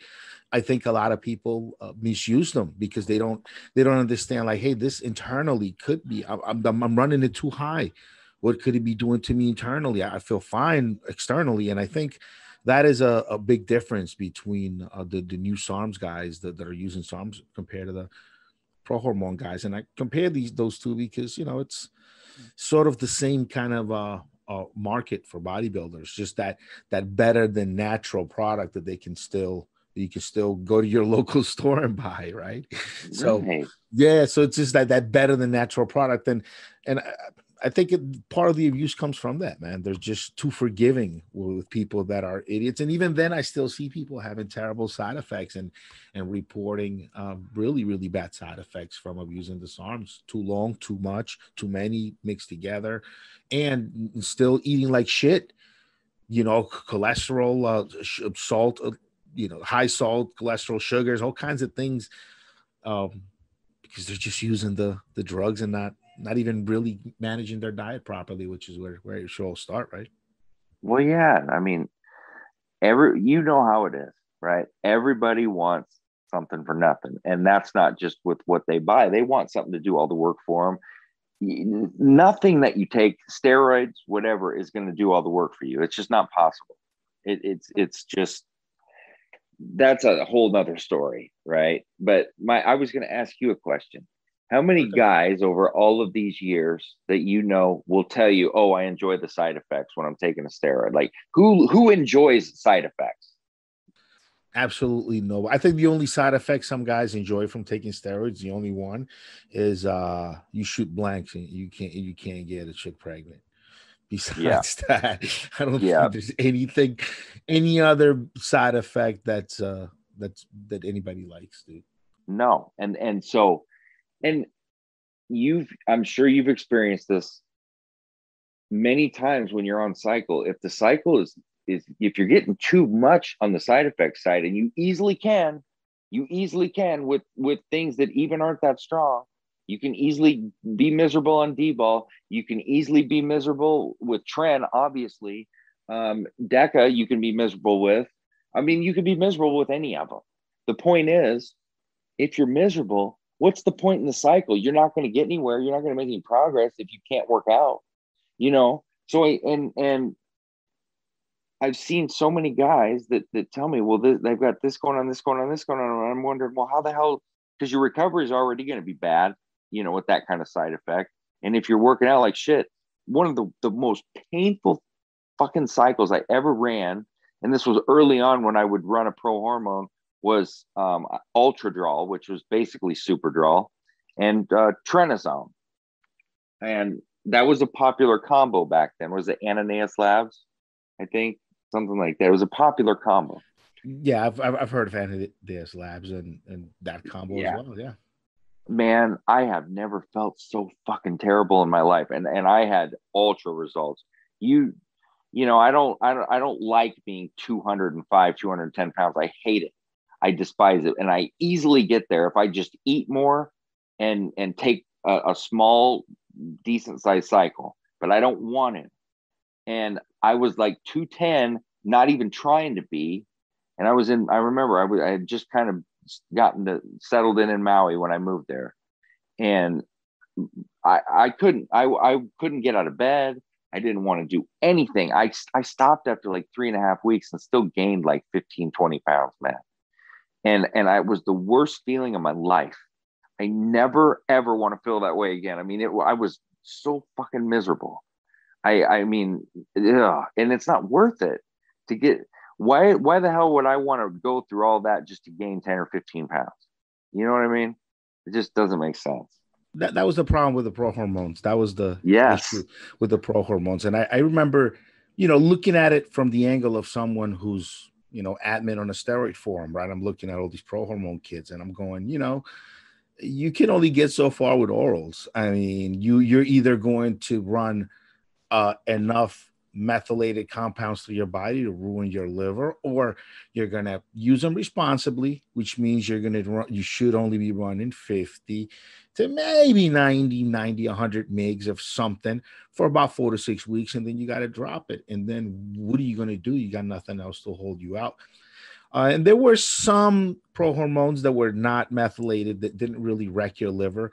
I think a lot of people misuse them because they don't understand, like, hey, this internally could be I'm running it too high. What could it be doing to me internally? I feel fine externally, and I think that is a big difference between the new SARMs guys that are using SARMs compared to the pro hormone guys. And I compare those two because, you know, it's sort of the same kind of market for bodybuilders, just that better than natural product that you can still go to your local store and buy, right? So yeah, so it's just that better than natural product. And I think part of the abuse comes from that, man. They're just too forgiving with people that are idiots. And even then, I still see people having terrible side effects and reporting really, really bad side effects from abusing the SARMs. Too long, too much, too many mixed together, and still eating like shit. You know, cholesterol, salt, you know, high salt, cholesterol, sugars, all kinds of things, because they're just using the drugs and not even really managing their diet properly, which is where it should all start, right? Well, yeah. I mean, you know how it is, right? Everybody wants something for nothing. And that's not just with what they buy. They want something to do all the work for them. Nothing that you take, steroids, whatever, is going to do all the work for you. It's just not possible. It's just, that's a whole nother story, right? But I was going to ask you a question. How many guys over all of these years that you know will tell you, oh, I enjoy the side effects when I'm taking a steroid? Like, who enjoys side effects? Absolutely no. I think the only side effect some guys enjoy from taking steroids, the only one, is you shoot blanks and you can't get a chick pregnant. Besides that, I don't think there's any other side effect that anybody likes, dude. No, and I'm sure you've experienced this many times when you're on cycle. If the cycle is if you're getting too much on the side effect side, and you easily can with things that even aren't that strong. You can easily be miserable on dbol. You can easily be miserable with tren, obviously. Deca, you can be miserable with. I mean, you can be miserable with any of them. The point is, if you're miserable, what's the point in the cycle? You're not going to get anywhere. You're not going to make any progress if you can't work out, you know? So, and I've seen so many guys that tell me, well, they've got this going on, this going on, this going on. And I'm wondering, well, how the hell, because your recovery is already going to be bad, you know, with that kind of side effect. And if you're working out like shit, one of the most painful fucking cycles I ever ran, and this was early on when I would run a pro hormone, was Ultradrol, which was basically Superdrol, and Trenazone. And that was a popular combo back then. Was it Ananias Labs? I think something like that. It was a popular combo. Yeah, I've heard of Ananias Labs and that combo as well. Yeah. Man, I have never felt so fucking terrible in my life. And I had ultra results. You know, I don't like being 205, 210 pounds. I hate it. I despise it. And I easily get there if I just eat more and take a small, decent sized cycle, but I don't want it. And I was like 210, not even trying to be. And I remember I had just kind of settled in Maui when I moved there. And I couldn't get out of bed. I didn't want to do anything. I stopped after like 3.5 weeks and still gained like 15, 20 pounds, man. And I was the worst feeling of my life. I never, ever want to feel that way again. I mean, I was so fucking miserable. I mean, ugh, and it's not worth it to get. Why the hell would I want to go through all that just to gain 10 or 15 pounds? You know what I mean? It just doesn't make sense. That was the problem with the pro hormones. That was the issue with the pro hormones. And I remember, you know, looking at it from the angle of someone who's admin on a steroid forum, right? I'm looking at all these pro hormone kids and I'm going, you can only get so far with orals. I mean, you're either going to run enough methylated compounds to your body to ruin your liver, or you're going to use them responsibly, which means you should only be running 50 to maybe 90, 100 mgs of something for about 4 to 6 weeks. And then you got to drop it. And then what are you going to do? You got nothing else to hold you out. And there were some pro hormones that were not methylated that didn't really wreck your liver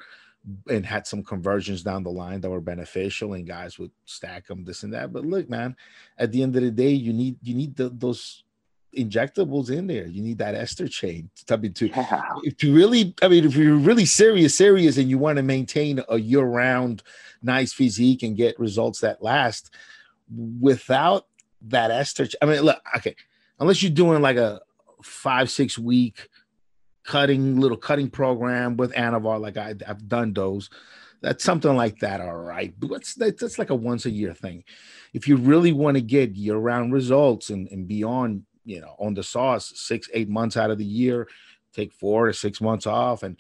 and had some conversions down the line that were beneficial, and guys would stack them, this and that. But look, man, at the end of the day, you need those injectables in there. You need that ester chain if you're really serious and you want to maintain a year-round nice physique and get results that last without that ester. Look, okay, unless you're doing like a 5-6 week cutting program with anavar, like I've done those, that's something like that, all right, but that's like a once a year thing. If you really want to get year-round results and beyond, on the sauce 6-8 months out of the year, take 4 to 6 months off, and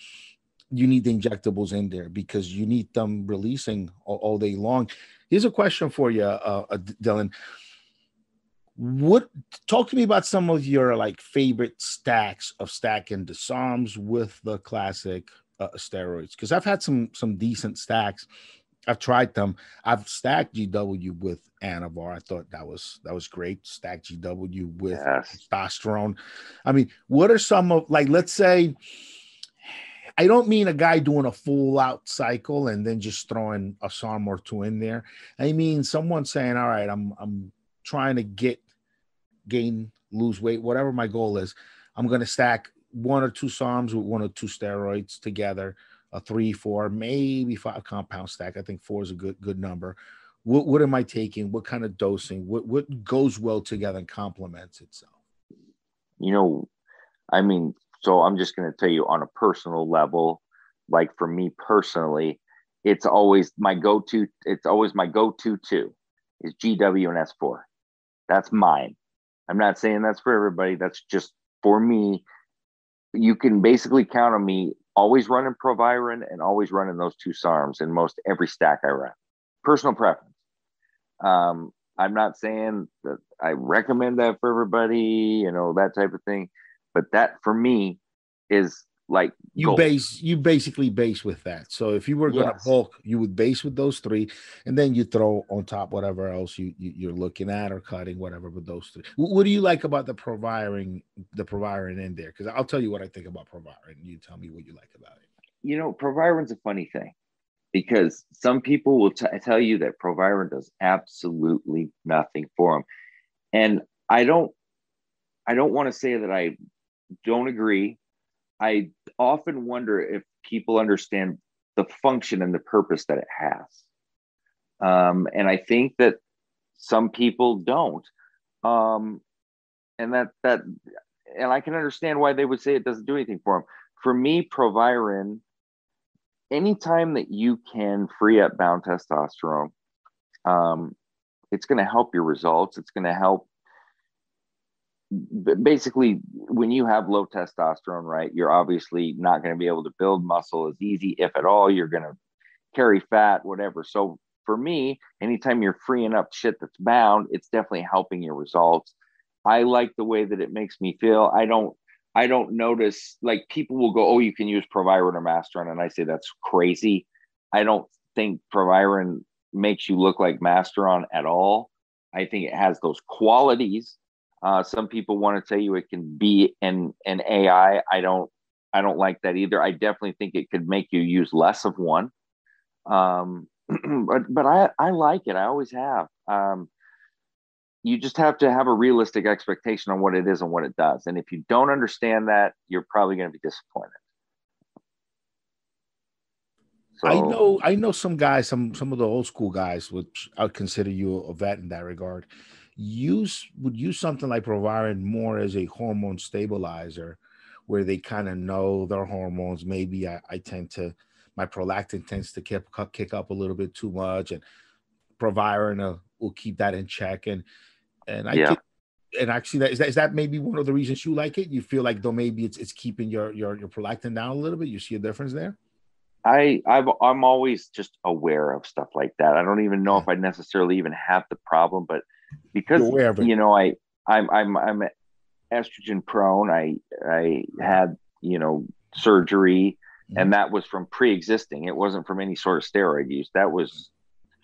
you need the injectables in there because you need them releasing all day long. Here's a question for you, Dylan. Talk to me about some of your like favorite stacks of stacking the SARMs with the classic steroids, because I've had some decent stacks. I've tried them. I've stacked GW with anavar. I thought that was great. Stacked GW with testosterone. I mean, what are some of, like, let's say, I don't mean a guy doing a full out cycle and then just throwing a SARM or two in there. I mean someone saying, all right, I'm trying to lose weight, whatever my goal is. I'm going to stack 1 or 2 SARMs with 1 or 2 steroids together, a 3, 4, maybe 5 compound stack. I think 4 is a good number. What am I taking? What kind of dosing? What goes well together and complements itself? So I'm just going to tell you on a personal level, like for me personally, it's always my go-to 2 is GW and S4. That's mine. I'm not saying that's for everybody. That's just for me. You can basically count on me always running Proviron and always running those 2 SARMs in most every stack I run. Personal preference. I'm not saying that I recommend that for everybody, that type of thing. But that for me is like you basically base with that. So if you were going to bulk, you would base with those 3, and then you throw on top whatever else you're looking at or cutting, whatever, with those 3. What do you like about the Proviron in there? Because I'll tell you what I think about Proviron. You tell me what you like about it. Proviron's a funny thing because some people will tell you that Proviron does absolutely nothing for them, and I don't want to say that I don't agree. I often wonder if people understand the function and the purpose that it has. And I think that some people don't. And I can understand why they would say it doesn't do anything for them. For me, Proviron, anytime that you can free up bound testosterone, it's going to help your results. It's going to help. Basically, when you have low testosterone, right, you're obviously not going to be able to build muscle as easy, if at all. You're going to carry fat, whatever. So for me, anytime you're freeing up shit that's bound, it's definitely helping your results. I like the way that it makes me feel. I don't notice, like, people will go, oh, you can use Proviron or Masteron, and I say that's crazy. I don't think Proviron makes you look like Masteron at all. I think it has those qualities. Some people want to tell you it can be an AI. I don't like that either. I definitely think it could make you use less of one. But I like it. I always have. You just have to have a realistic expectation on what it is and what it does. And if you don't understand that, you're probably going to be disappointed. So, I know some guys, some of the old school guys, which I would consider you a vet in that regard, would use something like Proviron more as a hormone stabilizer, where they kind of know their hormones. Maybe my prolactin tends to kick up a little bit too much, and Proviron will keep that in check. And And actually, is that maybe one of the reasons you like it? You feel like though maybe it's keeping your prolactin down a little bit. You see a difference there? I'm always just aware of stuff like that. I don't even know if I necessarily even have the problem, but because You're aware of it. I'm estrogen prone. I had surgery, and that was from pre-existing. It wasn't from any sort of steroid use. That was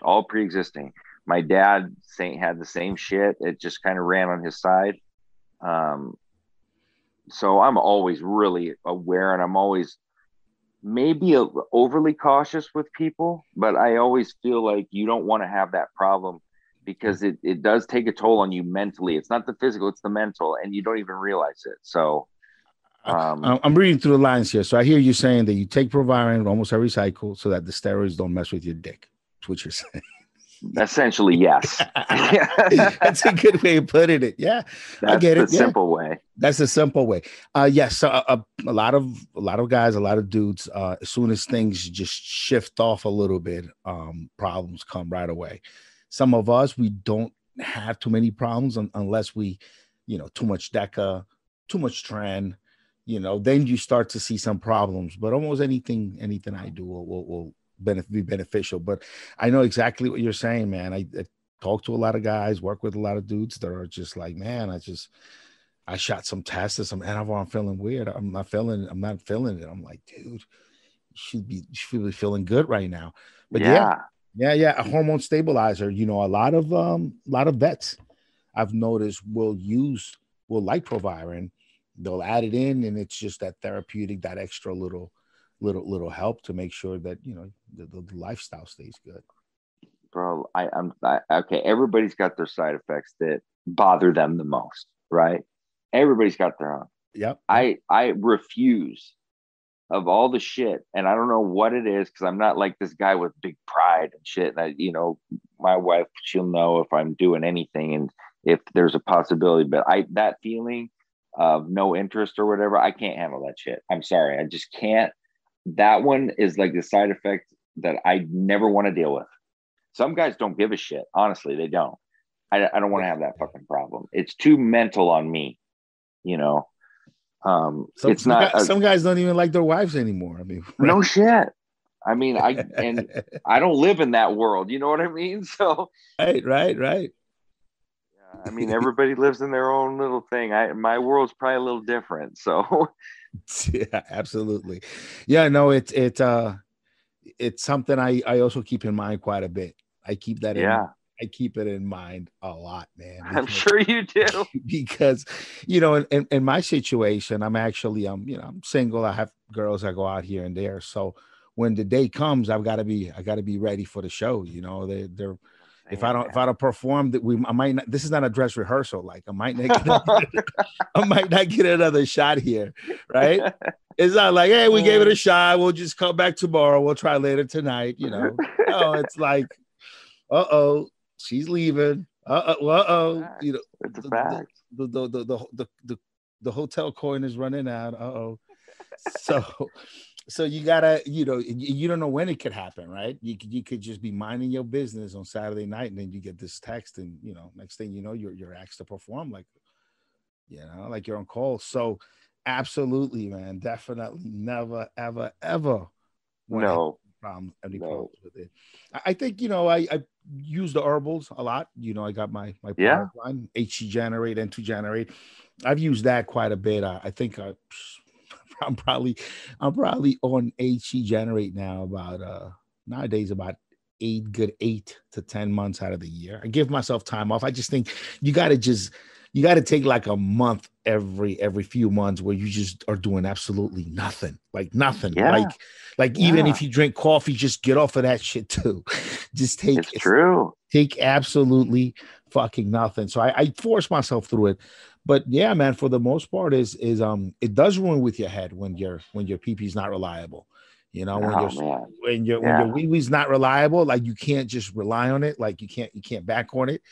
all pre-existing. My dad had the same shit. It just kind of ran on his side. So I'm always really aware, and I'm always maybe overly cautious with people, but I always feel like you don't want to have that problem because it does take a toll on you mentally. It's not the physical, it's the mental, and you don't even realize it. So I'm reading through the lines here. So I hear you saying that you take Proviron almost every cycle so that the steroids don't mess with your dick. That's what you're saying. Essentially, yes. That's a good way of putting it. Yeah, that's I get it. The simple way. That's a simple way. Yes. So a lot of guys, a lot of dudes. As soon as things just shift off a little bit, problems come right away. Some of us, we don't have too many problems unless we, too much DECA, too much trend. Then you start to see some problems. But almost anything I do will be beneficial. But I know exactly what you're saying, man. I talk to a lot of guys, work with a lot of dudes that are just like, man, I shot some tests or some anavar. I'm feeling weird. I'm not feeling it. I'm like, dude, you should be feeling good right now. But yeah, a hormone stabilizer. A lot of vets I've noticed will like Proviron. They'll add it in, and it's just that therapeutic, that extra little help to make sure that the lifestyle stays good. Bro, okay. Everybody's got their side effects that bother them the most, right? Everybody's got their own. Yep. I refuse of all the shit, and I don't know what it is because I'm not like this guy with big pride and shit. And my wife, she'll know if I'm doing anything and if there's a possibility. But that feeling of no interest or whatever, I can't handle that shit. I'm sorry, I just can't. That one is like the side effect that I never want to deal with. Some guys don't give a shit. Honestly, they don't. I don't want to have that fucking problem. It's too mental on me. It's not. Some guys don't even like their wives anymore. I mean, right? No shit. I mean, I don't live in that world. You know what I mean? So right. I mean, everybody lives in their own little thing. My world's probably a little different. So yeah, absolutely. Yeah, no, it's something I also keep in mind quite a bit. I keep that I keep it in mind a lot, man. I'm sure you do. Because, in my situation, I'm actually, I'm single. I have girls that go out here and there. So when the day comes, I gotta be ready for the show. They're if I don't perform, I might not. This is not a dress rehearsal. Like I might not get another shot here, right? It's not like, hey, we gave it a shot. We'll just come back tomorrow. We'll try later tonight. No, it's like, she's leaving. It's a fact. The hotel coin is running out. So you gotta, you don't know when it could happen, right? You could just be minding your business on Saturday night, and then you get this text, and next thing you know, you're asked to perform, like you're on call. So absolutely, man, definitely never, ever, ever any problems with it. I think I use the herbals a lot. I got my product line, HC Generate, N2 Generate. I've used that quite a bit. I think I'm probably on HC Generate now about nowadays about 8 to 10 months out of the year. I give myself time off. I just think you got to take like a month every few months where you just are doing absolutely nothing. Like nothing. Yeah. Like even if you drink coffee, just get off of that shit too. Just take absolutely fucking nothing. So I force myself through it. But yeah, man, for the most part is it does ruin with your head when your PP is not reliable. When your wee-wee's not reliable, like you can't just rely on it. Like you can't back on it.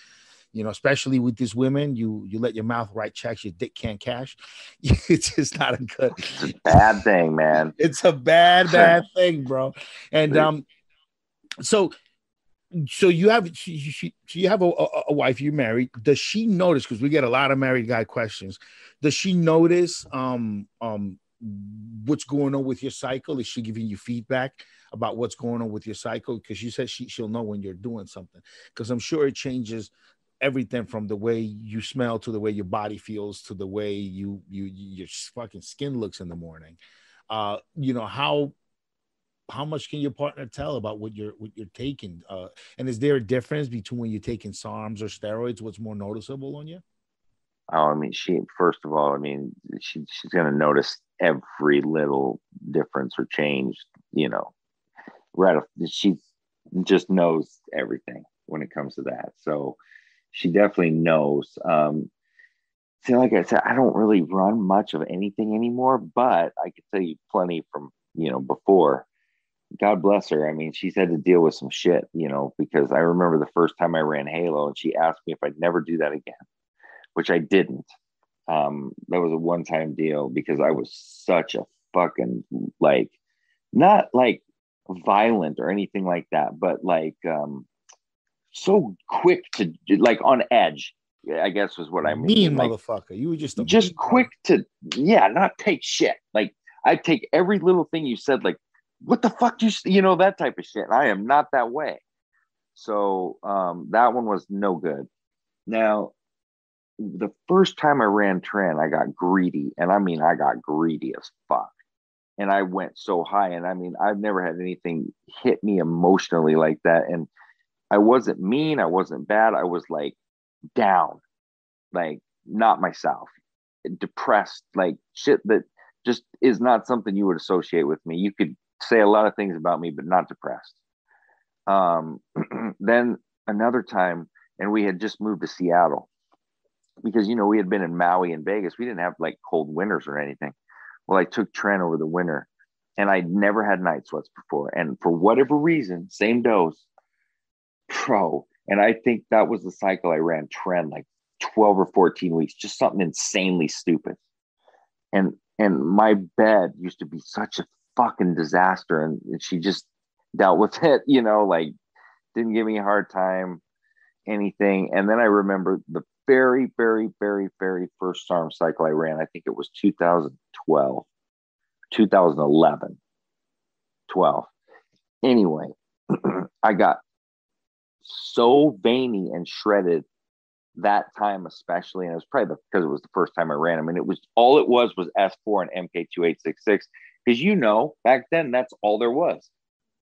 Especially with these women, you let your mouth write checks, your dick can't cash. It's just not a good. It's a bad thing, man. It's a bad thing, bro. And And so you got to, you know, and my situation, I'm actually, I'm probably on HC Generate now about 9 days So you have you have a wife, you're married. Does she notice, because we get a lot of married guy questions, does she notice what's going on with your cycle? Is she giving you feedback about what's going on with your cycle? Because you said she'll know when you're doing something, because I'm sure it changes everything from the way you smell to the way your body feels to the way your fucking skin looks in the morning. You know, how much can your partner tell about what you're taking? And is there a difference between when you're taking SARMs or steroids? What's more noticeable on you? Oh, I mean, first of all, I mean, she's going to notice every little difference or change, you know, right. She just knows everything when it comes to that. So she definitely knows. See, like I said, I don't really run much of anything anymore, but I can tell you plenty from, you know, before. God bless her. I mean, she's had to deal with some shit, you know, because I remember the first time I ran Halo and she asked me if I'd never do that again, which I didn't. That was a one-time deal because I was such a fucking, like, not like violent or anything like that, but like so quick to, like, on edge, I guess was what I mean. Like, motherfucker. You were just quick to, yeah, not take shit. Like, I'd take every little thing you said, like, what the fuck you know, that type of shit. I am not that way. So that one was no good. Now, the first time I ran Tren, I got greedy. And I mean, I got greedy as fuck. And I went so high. And I mean, I've never had anything hit me emotionally like that. And I wasn't mean. I wasn't bad. I was like down, like not myself, depressed, like shit that just is not something you would associate with me. You could say a lot of things about me, but not depressed. Then another time, and we had just moved to Seattle because, you know, we had been in Maui and Vegas. We didn't have like cold winters or anything. Well, I took Tren over the winter and I'd never had night sweats before. And for whatever reason, same dose, pro. And I think that was the cycle I ran Tren, like 12 or 14 weeks, just something insanely stupid. And my bed used to be such a fucking disaster, and she just dealt with it, you know, like didn't give me a hard time, anything. And then I remember the very, very, very, very first SARM cycle I ran. I think it was 2012, 2011, 12. Anyway, I got so veiny and shredded that time, especially, and it was probably because it was the first time I ran. I mean, it was S4 and MK2866. Because, you know, back then, that's all there was.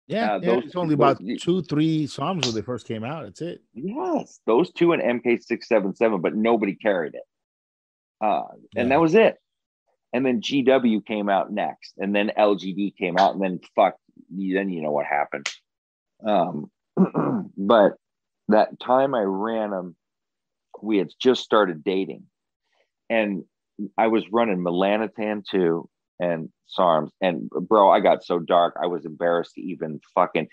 Yeah, it's only about 2-3 SARMs when they first came out. That's it. Yes, those two and MK677, but nobody carried it. And that was it. And then GW came out next, and then LGD came out, and then then you know what happened. But that time I ran them, we had just started dating, and I was running Melanotan 2 and SARMs, and bro, I got so dark I was embarrassed to even fucking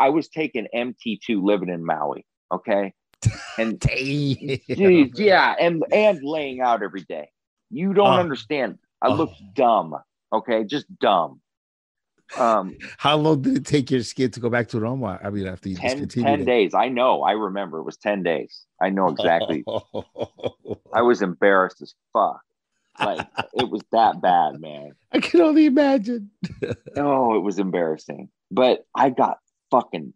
I was taking MT2 living in Maui, okay, and geez, yeah, and laying out every day. You don't understand. I looked dumb, okay, just dumb. How long did it take your skin to go back to normal? I mean, after you 10 days. I know. I remember it was 10 days. I know exactly. I was embarrassed as fuck. Like, it was that bad, man. I can only imagine. Oh, it was embarrassing. But I got fucking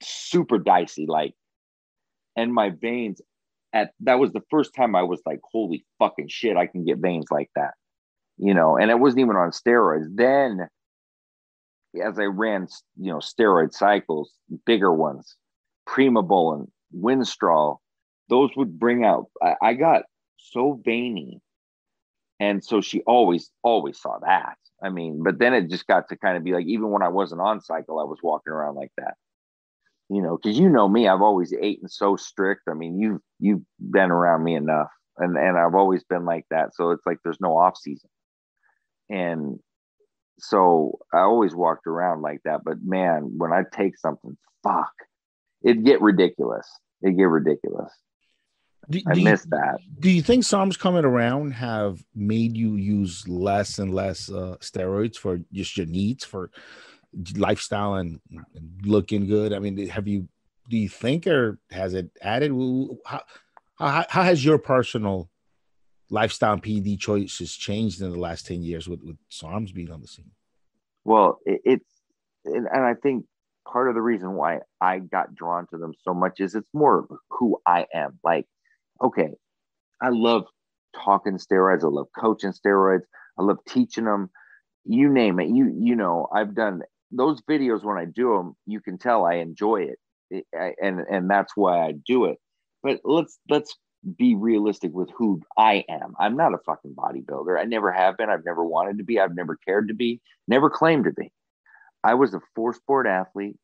super dicey, like, and my veins that was the first time I was like, holy fucking shit, I can get veins like that. You know, and it wasn't even on steroids. Then as I ran, you know, steroid cycles, bigger ones, Primabol and Winstrol, those would bring out, I got so veiny. And so she always saw that. I mean, but then it just got to kind of be like, even when I wasn't on cycle, I was walking around like that, you know, because you know me, I've always eaten so strict. I mean, you've been around me enough, and I've always been like that. So it's like there's no off season. And so I always walked around like that. But man, when I take something, fuck, it'd get ridiculous. I miss that. Do you think SARMs coming around have made you use less and less steroids for just your needs for lifestyle and looking good? I mean, have you do you think, or has it added? How has your personal lifestyle and PD choices changed in the last 10 years with SARMs being on the scene? Well, and I think part of the reason why I got drawn to them so much is it's more who I am. Like, okay, I love talking steroids. I love coaching steroids. I love teaching them. You name it. You know, I've done those videos. When I do them, you can tell I enjoy it, and that's why I do it. But let's be realistic with who I am. I'm not a fucking bodybuilder. I never have been. I've never wanted to be. I've never cared to be. Never claimed to be. I was a 4-sport athlete.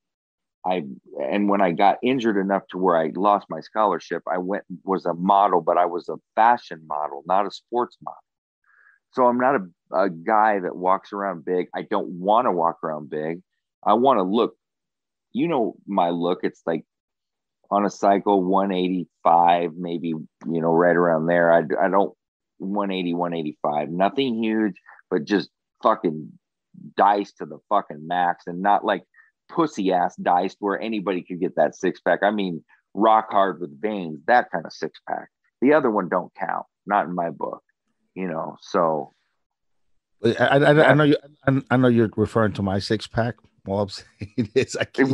And when I got injured enough to where I lost my scholarship, I was a model, but I was a fashion model, not a sports model. So I'm not a guy that walks around big. I don't want to walk around big. I want to look, you know, my look. It's like on a cycle 185, maybe, you know, right around there. I don't 180, 185, nothing huge, but just fucking diced to the fucking max, and not like pussy ass diced where anybody could get that 6-pack. I mean, rock hard with veins, that kind of 6-pack. The other one don't count, not in my book, you know. So I know you're referring to my 6-pack. All I'm saying is I think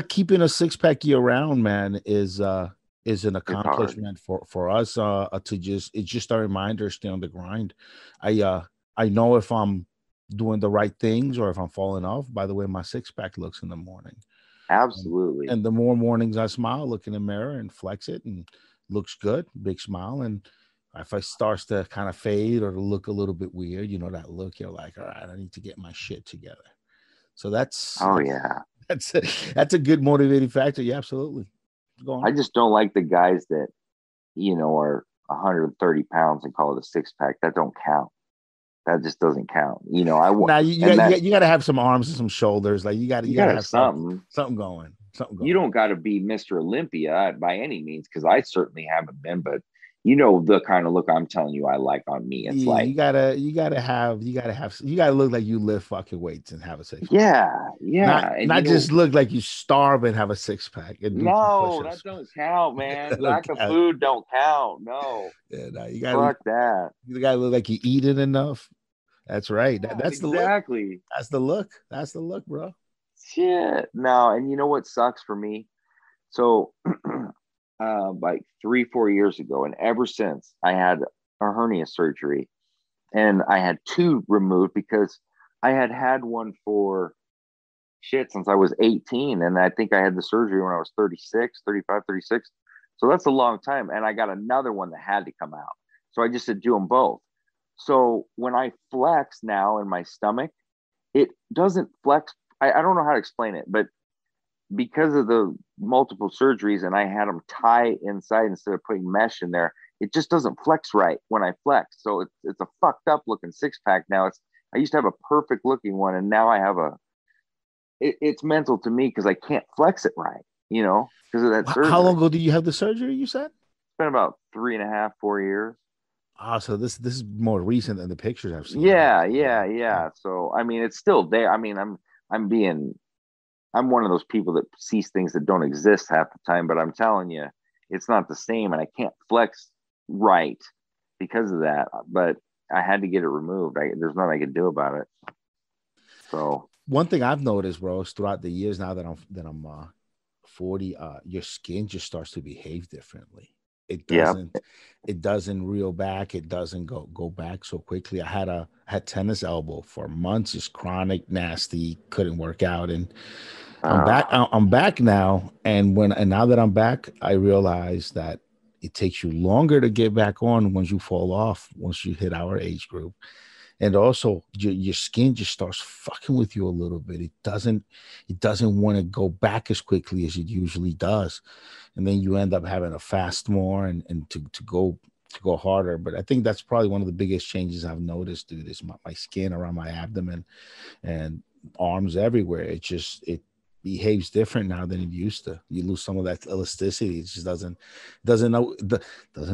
keeping a 6-pack year round, man, is an accomplishment for us. It's just a reminder to stay on the grind. I know if I'm doing the right things or if I'm falling off by the way my 6-pack looks in the morning. Absolutely. And the more mornings I smile, look in the mirror and flex it, and looks good, big smile. And if it starts to kind of fade or look a little bit weird, you know, that look, you're like, all right, I need to get my shit together. So that's a good motivating factor. Yeah, absolutely. Go on. I just don't like the guys that, you know, are 130 pounds and call it a 6-pack. That don't count. That just doesn't count. You know, now you got to have some arms and some shoulders. Like you got to have something going. You don't got to be Mr. Olympia by any means, because I certainly haven't been, but you know the kind of look I'm telling you I like on me. It's like you gotta look like you lift fucking weights and have a 6-pack. Yeah. Not just look like you starve and have a 6-pack. No, that don't count, man. Lack of food don't count. No. Yeah, no, fuck that. You gotta look like you eat it enough. That's right. That's exactly. That's the look. That's the look, bro. Shit. No, and you know what sucks for me? So like 3-4 years ago, and ever since, I had a hernia surgery, and I had 2 removed because I had one for shit since I was 18, and I think I had the surgery when I was 36. So that's a long time, and I got another one that had to come out, so I just said do them both. So when I flex now in my stomach, it doesn't flex. I don't know how to explain it, but because of the multiple surgeries and I had them tie inside instead of putting mesh in there, it just doesn't flex right when I flex. So it's a fucked up looking 6-pack now. I used to have a perfect looking one, and now I have it's mental to me because I can't flex it right, you know, because of that surgery. How long ago did you have the surgery, you said? It's been about 3.5, 4 years. So this is more recent than the pictures I've seen. Yeah. So I mean, it's still there. I mean, I'm one of those people that sees things that don't exist half the time, but I'm telling you, it's not the same, and I can't flex right because of that. But I had to get it removed. There's nothing I could do about it. So one thing I've noticed, bro, is throughout the years now that I'm 40, your skin just starts to behave differently. It doesn't reel back. It doesn't go back so quickly. I had tennis elbow for months, just chronic, nasty, couldn't work out. And I'm back now. And now that I'm back, I realize that it takes you longer to get back on once you fall off, once you hit our age group. And also your skin just starts fucking with you a little bit. It doesn't want to go back as quickly as it usually does. And then you end up having to fast more and to go harder. But I think that's probably one of the biggest changes I've noticed, dude, is my skin around my abdomen and arms everywhere. It behaves different now than it used to. You lose some of that elasticity. It just doesn't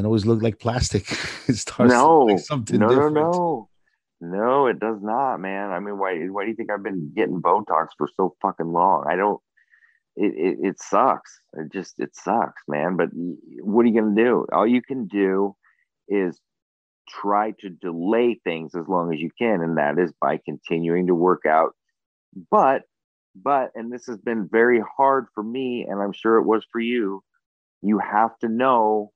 always look like plastic. It starts to look like something different. No. No, it does not, man. I mean, why do you think I've been getting Botox for so fucking long? I don't. It sucks. It sucks, man. But what are you gonna do? All you can do is try to delay things as long as you can, and that is by continuing to work out. But and this has been very hard for me, and I'm sure it was for you. You have to know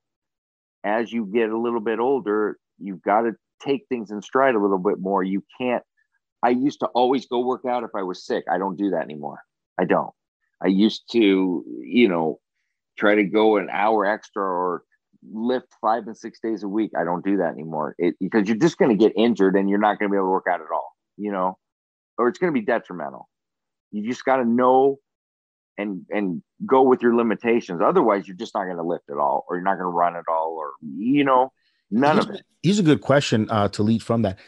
as you get a little bit older, you've got to take things in stride a little bit more. You can't. I used to always go work out if I was sick. I don't do that anymore. I don't. I used to, try to go an hour extra or lift 5 and 6 days a week. I don't do that anymore because you're just going to get injured and you're not going to be able to work out at all, or it's going to be detrimental. You just got to know and go with your limitations. Otherwise, you're just not going to lift at all, or you're not going to run at all, or, none of it. Here's a good question to lead from that.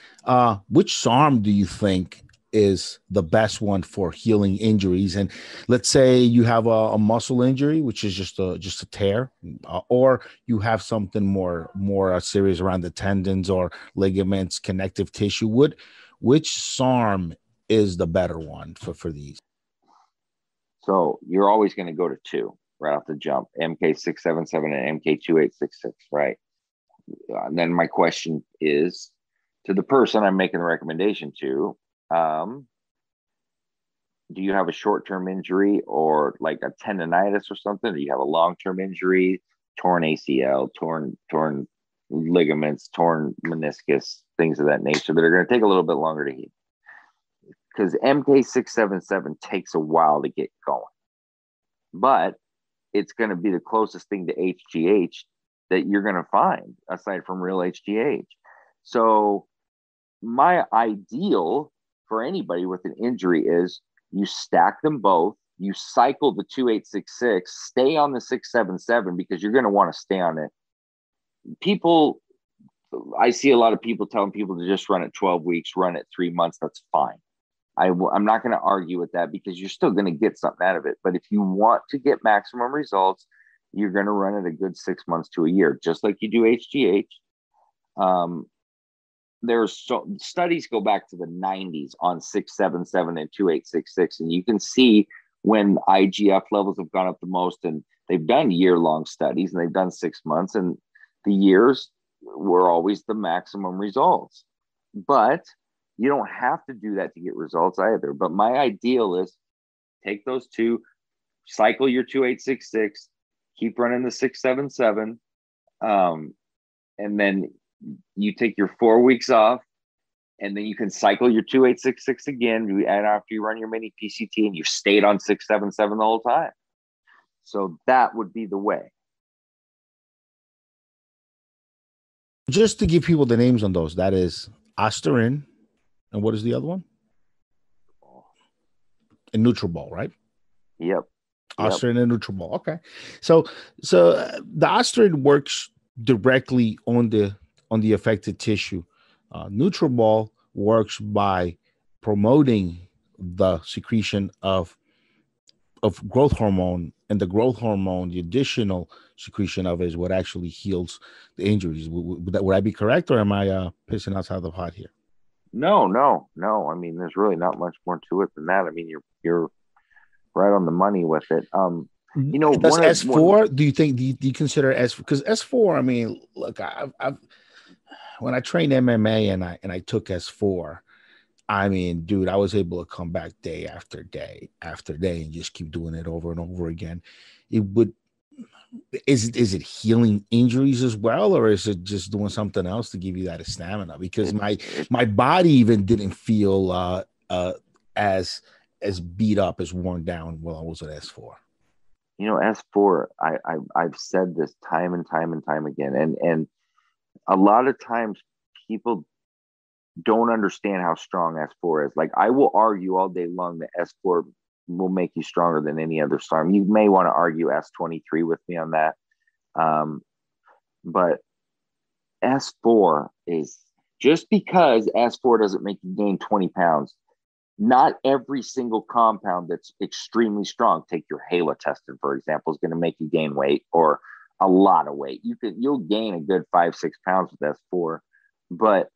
Which SARM do you think is the best one for healing injuries? And let's say you have a muscle injury, which is just a tear, or you have something more serious around the tendons or ligaments, connective tissue. Which SARM is the better one for these? So you're always going to go to two right off the jump, MK677 and MK2866, right? And then my question is to the person I'm making the recommendation to, do you have a short-term injury or like a tendonitis or something? Do you have a long-term injury, torn ACL, torn ligaments, torn meniscus, things of that nature that are going to take a little bit longer to heal? Because MK677 takes a while to get going, but it's going to be the closest thing to HGH that you're going to find aside from real HGH. So my ideal for anybody with an injury is you stack them both, you cycle the 2866, stay on the 677 because you're going to want to stay on it. I see a lot of people telling people to just run it 12 weeks, run it 3 months. That's fine. I'm not going to argue with that because you're still going to get something out of it. But if you want to get maximum results, you're going to run it a good 6 months to a year, just like you do HGH. Studies go back to the 90s on 677 and 2866, and you can see when IGF levels have gone up the most, and they've done year-long studies, and they've done 6 months, and the years were always the maximum results. But you don't have to do that to get results either. But my ideal is take those two, cycle your 2866, keep running the 677, and then you take your 4 weeks off, and then you can cycle your 2866 again. And after you run your mini PCT, and you stayed on 677 the whole time. So that would be the way. Just to give people the names on those, that is Asterin, and what is the other one? And Nutribol, right? Yep. Asterin and Nutribol. Okay. So the Asterin works directly on the affected tissue. Nutribol works by promoting the secretion of growth hormone, and the growth hormone, the additional secretion of it, is what actually heals the injuries. Would I be correct, or am I pissing outside the pot here? No. I mean, there's really not much more to it than that. I mean, you're right on the money with it. Does S4? Do you think? Do you consider S? Because S4. I mean, look, I've when I trained MMA and I took S4. I mean, dude, I was able to come back day after day after day and just keep doing it over and over again. Is it healing injuries as well, or is it just doing something else to give you that stamina? Because my body even didn't feel as beat up, as worn down while I was at S4. S4, I've said this time and time again, and a lot of times people don't understand how strong S4 is. Like, I will argue all day long that S4 will make you stronger than any other SARM. You may want to argue S23 with me on that. But S4 is, just because S4 doesn't make you gain 20 pounds, not every single compound that's extremely strong, take your halotestin, for example, is going to make you gain weight or a lot of weight. You'll gain a good 5-6 pounds with S4, but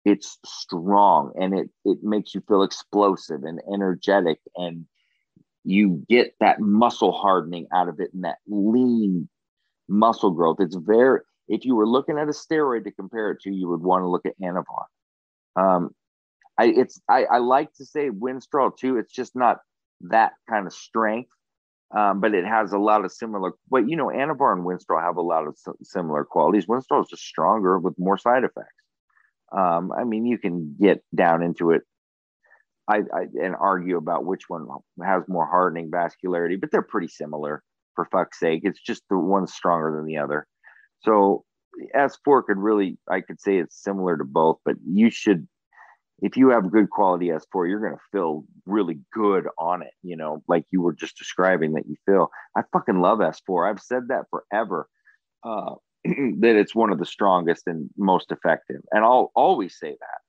It's strong, and it makes you feel explosive and energetic, and you get that muscle hardening out of it and that lean muscle growth. It's very, if you were looking at a steroid to compare it to, you would want to look at anavar. I like to say Winstrol too. It's just not that kind of strength, but it has a lot of similar. But anavar and Winstrol have a lot of similar qualities. Winstrol is just stronger with more side effects. I mean, you can get down into it and argue about which one has more hardening vascularity, but they're pretty similar, for fuck's sake. It's just the one's stronger than the other. So S4 I could say it's similar to both, but you should, if you have good quality S4, you're going to feel really good on it, like you were just describing that you feel. I fucking love S4. I've said that forever. That it's one of the strongest and most effective. And I'll always say that.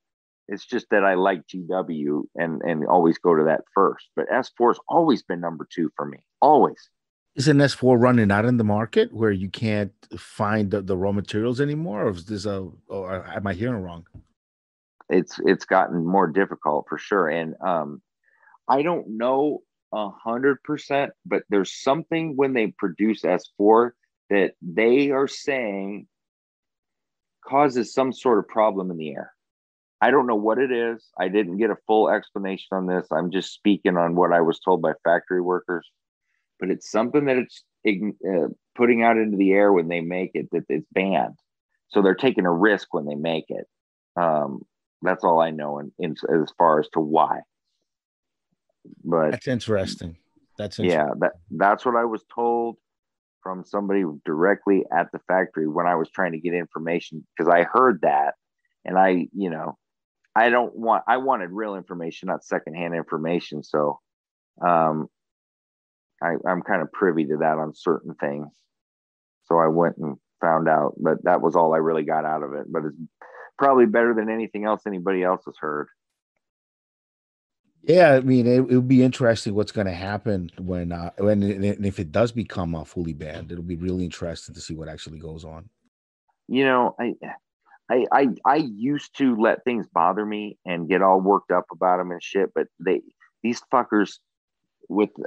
It's just that I like GW and always go to that first. But S4 has always been number 2 for me. Always. Is an S4 running out in the market where you can't find the raw materials anymore? Or is this or am I hearing wrong? It's gotten more difficult for sure. And I don't know 100%, but there's something when they produce S4 that they are saying causes some sort of problem in the air. I don't know what it is. I didn't get a full explanation on this. I'm just speaking on what I was told by factory workers, but it's something that it's putting out into the air when they make it, that it's banned. So they're taking a risk when they make it. That's all I know as far as to why. But that's interesting. Yeah, that's what I was told from somebody directly at the factory when I was trying to get information, because I heard that, and I wanted real information, not secondhand information. So I'm kind of privy to that on certain things. So I went and found out, but that was all I really got out of it. But it's probably better than anything else anybody else has heard. Yeah, I mean, it would be interesting what's going to happen when if it does become fully banned. It'll be really interesting to see what actually goes on. I used to let things bother me and get all worked up about them and shit, but these fuckers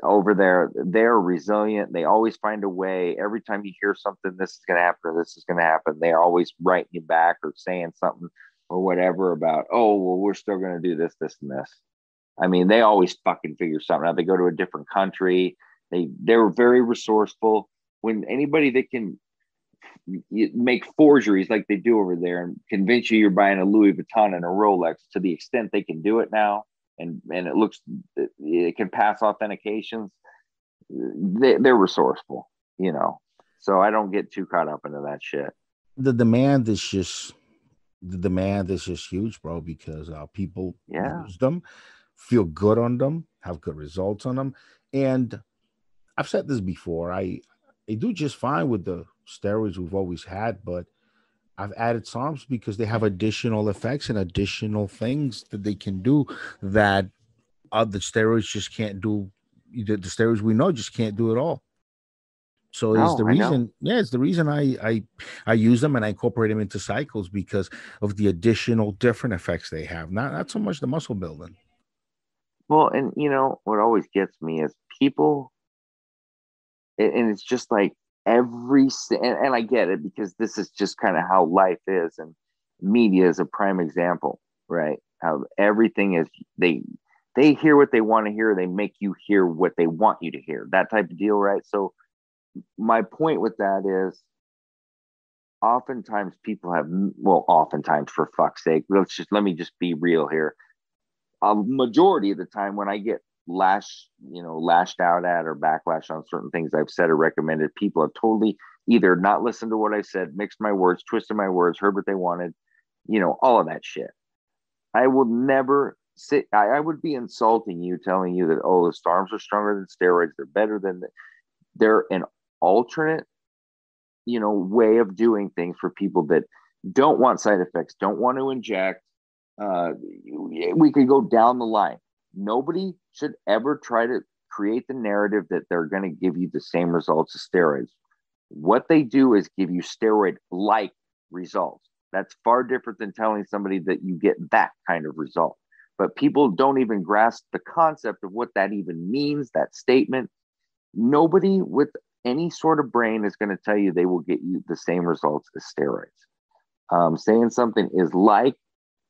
over there, they're resilient. They always find a way. Every time you hear something, this is going to happen or this is going to happen, they're always writing you back or saying something or whatever about, oh, well, we're still going to do this, this, and this. I mean, they always fucking figure something out. They go to a different country. They're very resourceful. When anybody that can make forgeries like they do over there and convince you you're buying a Louis Vuitton and a Rolex, to the extent they can do it now, and it can pass authentications, they're resourceful, so I don't get too caught up into that shit. The demand is just huge, bro, because people use them, feel good on them, have good results on them. And I've said this before, I do just fine with the steroids we've always had, but I've added SARMs because they have additional effects and additional things that they can do that the steroids just can't do. The steroids we know just can't do it all. So it's the reason. Yeah, it's the reason I use them and I incorporate them into cycles, because of the additional different effects they have. Not so much the muscle building. Well, and what always gets me is people, and it's just like and I get it, because this is just kind of how life is, and media is a prime example, right? How everything is, they hear what they want to hear, they make you hear what they want you to hear, that type of deal, right? So my point with that is, oftentimes people have, oftentimes, for fuck's sake, let me just be real here. A majority of the time when I get lashed out at or backlash on certain things I've said or recommended, people have totally either not listened to what I said, mixed my words, twisted my words, heard what they wanted, all of that shit. I will never say, I would be insulting you, telling you that, oh, the SARMs are stronger than steroids, they're better than they're an alternate, way of doing things for people that don't want side effects, don't want to inject. We could go down the line. Nobody should ever try to create the narrative that they're going to give you the same results as steroids. What they do is give you steroid-like results. That's far different than telling somebody that you get that kind of result. But people don't even grasp the concept of what that even means, that statement. Nobody with any sort of brain is going to tell you they will get you the same results as steroids. Saying something is like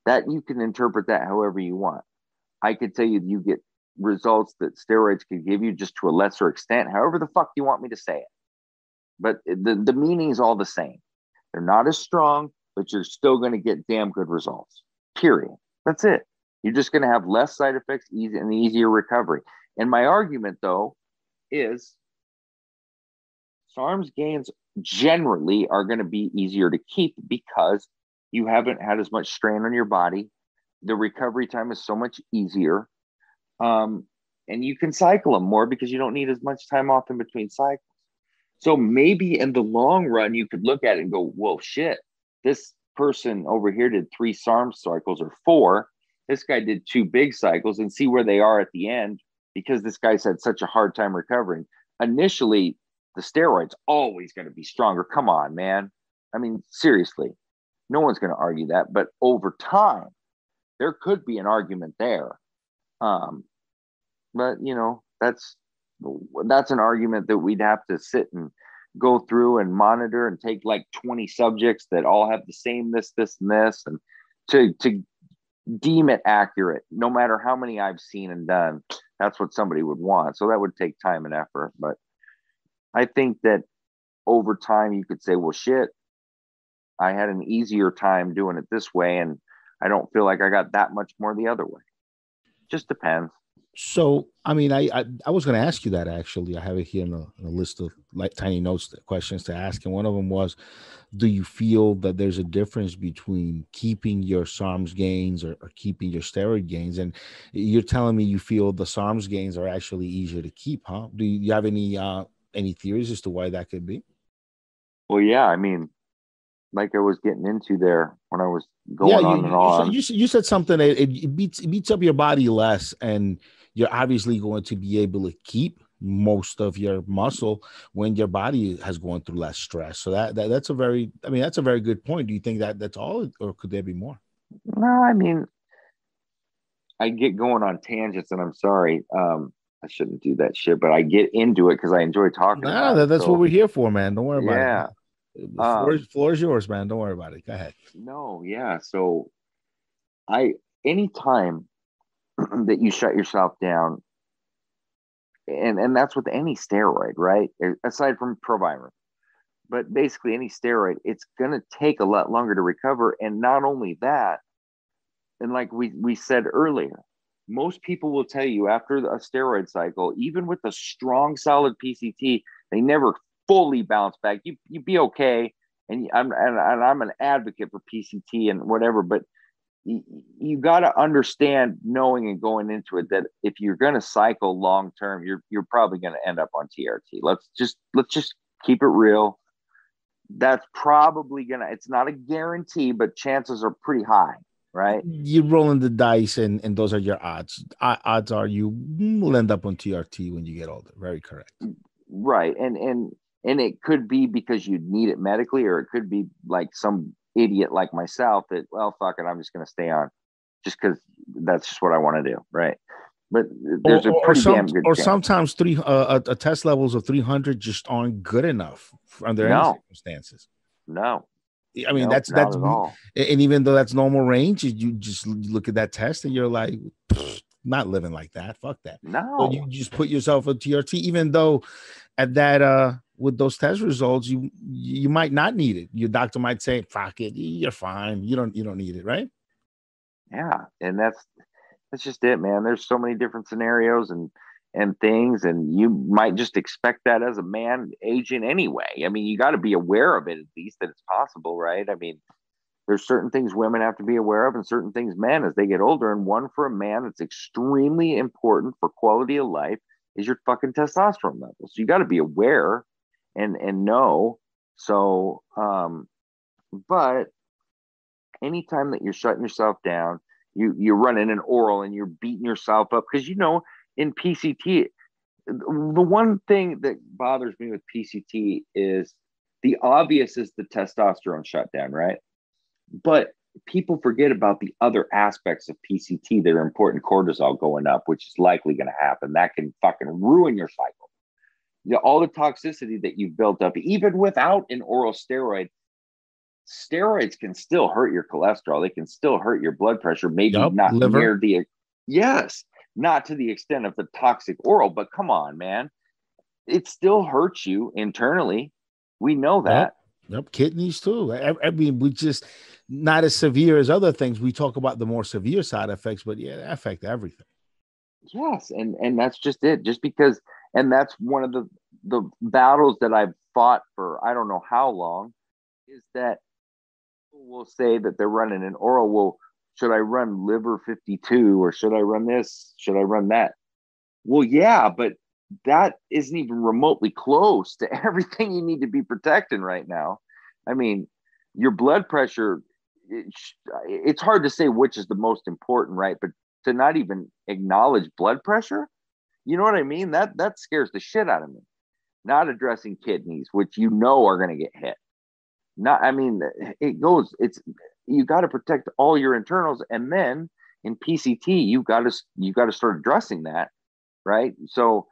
that, you can interpret that however you want. I could tell you you get results that steroids could give you just to a lesser extent, however the fuck you want me to say it. But the meaning is all the same. They're not as strong, but you're still going to get damn good results. Period. That's it. You're just going to have less side effects, and easier recovery. And my argument, though, is SARMS gains generally are going to be easier to keep because you haven't had as much strain on your body. The recovery time is so much easier. And you can cycle them more because you don't need as much time off in between cycles. So maybe in the long run, you could look at it and go, whoa, shit, this person over here did 3 SARM cycles or 4. This guy did 2 big cycles, and see where they are at the end, because this guy's had such a hard time recovering. Initially, the steroids always going to be stronger. Come on, man. I mean, seriously, no one's going to argue that. But over time, there could be an argument there. But, you know, that's an argument that we'd have to sit and go through and monitor and take like 20 subjects that all have the same this, and this, and to deem it accurate, no matter how many I've seen and done. That's what somebody would want. So that would take time and effort. But I think that over time you could say, well, shit, I had an easier time doing it this way, and I don't feel like I got that much more the other way. Just depends. So, I mean, I was going to ask you that, actually. I have it here in a list of like tiny notes, questions to ask. And one of them was, do you feel that there's a difference between keeping your SARMS gains or keeping your steroid gains? And you're telling me you feel the SARMS gains are actually easier to keep, huh? Do you have any theories as to why that could be? Well, yeah, I mean, like I was getting into there when I was going on and on. You said something that it beats up your body less, and you're obviously going to be able to keep most of your muscle when your body has gone through less stress. So that's a very good point. Do you think that that's all, or could there be more? No, I mean, I get going on tangents, and I'm sorry. I shouldn't do that shit, but I get into it because I enjoy talking about it. That's what we're here for, man. Don't worry about it. Yeah. The floor is yours, man. Don't worry about it. Go ahead. No, yeah. So anytime that you shut yourself down, and that's with any steroid, right? Aside from Proviron, but basically any steroid, it's going to take a lot longer to recover. And not only that, and like we said earlier, most people will tell you after a steroid cycle, even with a strong, solid PCT, they never fully bounce back. You be okay. And I'm an advocate for PCT and whatever, but you got to understand, knowing and going into it, that if you're going to cycle long term, you're probably going to end up on TRT. Let's just keep it real. That's probably it's not a guarantee, but chances are pretty high, right? You're rolling the dice, and those are your odds. Odds are you will end up on TRT when you get older. Very correct. Right. And it could be because you need it medically, or it could be like some idiot like myself that, well, fuck it, I'm just going to stay on just because that's just what I want to do. Right. But there's a pretty damn good chance. Sometimes a test levels of 300 just aren't good enough under any circumstances. No. I mean, that's and even though that's normal range, you just look at that test and you're like, not living like that. Fuck that. No. So you just put yourself a TRT, even though at that with those test results, you might not need it. Your doctor might say, fuck it, you're fine. You don't need it, right? Yeah. And that's just it, man. There's so many different scenarios and things, and you might just expect that as a man aging anyway. I mean, you got to be aware of it, at least, that it's possible, right? I mean, there's certain things women have to be aware of and certain things men as they get older. And one for a man that's extremely important for quality of life is your fucking testosterone level. So you got to be aware and know. So, but anytime that you're shutting yourself down, you're running an oral and you're beating yourself up, because, you know, in PCT, the one thing that bothers me with PCT is the obvious is the testosterone shutdown, right? But people forget about the other aspects of PCT that are important. Cortisol going up, which is likely going to happen. That can fucking ruin your cycle. You know, all the toxicity that you've built up, even without an oral steroid, steroids can still hurt your cholesterol. They can still hurt your blood pressure. Maybe not liver. near the, yes, not to the extent of the toxic oral, but come on, man. It still hurts you internally. We know that. Yep. Kidneys too. I mean, we just not as severe as other things. We talk about the more severe side effects, but yeah, they affect everything. Yes, and that's just it. Just because, and that's one of the battles that I've fought for I don't know how long, is that people will say that they're running an oral. Well, should I run liver 52 or should I run this? Should I run that? Well, yeah, but that isn't even remotely close to everything you need to be protecting right now. I mean, your blood pressure, it's hard to say which is the most important, right? But to not even acknowledge blood pressure, you know what I mean? That scares the shit out of me. Not addressing kidneys, which you know are going to get hit. I mean, you got to protect all your internals, and then in PCT, you got to start addressing that, right? So,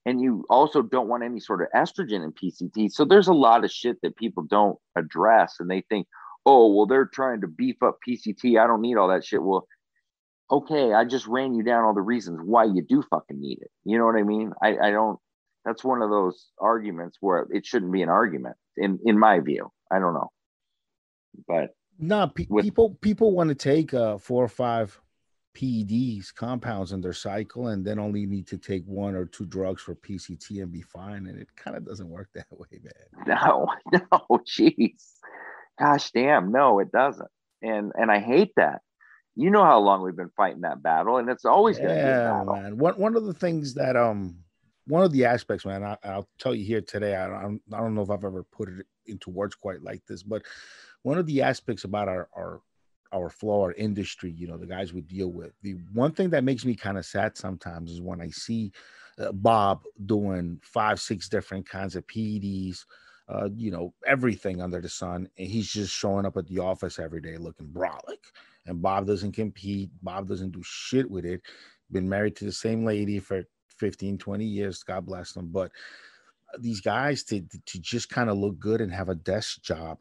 and you also don't want any sort of estrogen in PCT. So there's a lot of shit that people don't address, and they think, oh, well, they're trying to beef up PCT. I don't need all that shit. Well, okay, I just ran you down all the reasons why you do fucking need it. You know what I mean? I don't. That's one of those arguments where it shouldn't be an argument, in my view. I don't know, but no, people want to take 4 or 5 PEDs, compounds in their cycle, and then only need to take 1 or 2 drugs for PCT and be fine. And it kind of doesn't work that way, man. No, jeez, gosh damn, no, it doesn't. And I hate that. You know how long we've been fighting that battle, and it's always going to be a battle. Man. One of the things that one of the aspects, man, I'll tell you here today. I don't know if I've ever put it into words quite like this, but one of the aspects about our flow, our industry, you know, the guys we deal with, the one thing that makes me kind of sad sometimes is when I see Bob doing 5, 6 different kinds of PEDs, you know, everything under the sun, and he's just showing up at the office every day looking brolic. And Bob doesn't compete. Bob doesn't do shit with it. Been married to the same lady for 15, 20 years. God bless them. But these guys to just kind of look good and have a desk job,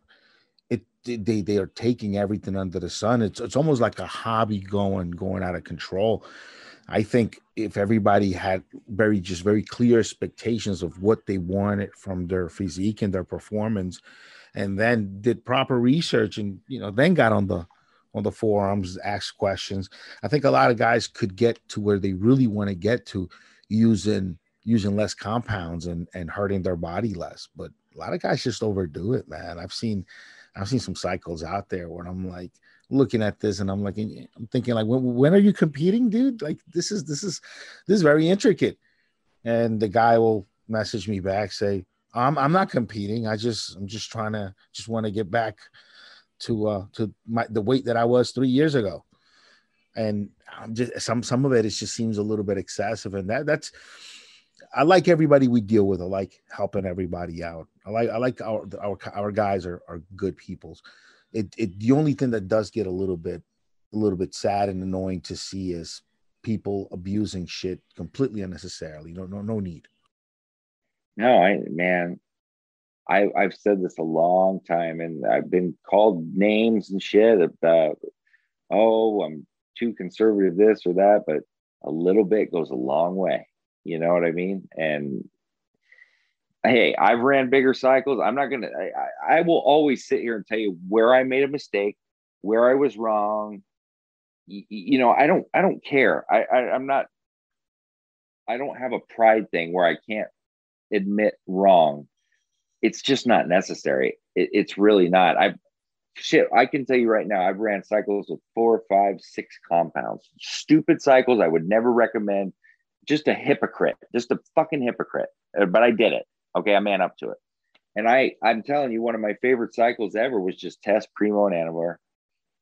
they are taking everything under the sun. It's almost like a hobby going out of control. I think if everybody had very clear expectations of what they wanted from their physique and their performance, and then did proper research and, you know, then got on the forums, asked questions, I think a lot of guys could get to where they really want to get to using less compounds and hurting their body less. But a lot of guys just overdo it, man. I've seen some cycles out there where I'm like looking at this and I'm thinking like, when are you competing, dude? Like this is very intricate. And the guy will message me back, say, I'm not competing. I'm just want to get back to the weight that I was 3 years ago. And I'm just some of it just seems a little bit excessive. And that's I like everybody we deal with. I like helping everybody out. I like our guys are good peoples. The only thing that does get a little bit sad and annoying to see is people abusing shit completely unnecessarily. No need. No, I've said this a long time, and I've been called names and shit about, oh, I'm too conservative, this or that, but a little bit goes a long way. You know what I mean? And hey, I've ran bigger cycles. I'm not going to, I will always sit here and tell you where I made a mistake, where I was wrong. You know, I don't care. I don't have a pride thing where I can't admit wrong. It's just not necessary. It's really not. I can tell you right now, I've ran cycles with 4, 5, 6 compounds. Stupid cycles I would never recommend. Just a hypocrite, just a fucking hypocrite. But I did it. Okay, I man up to it. And I'm telling you, one of my favorite cycles ever was just test Primo and Anavar.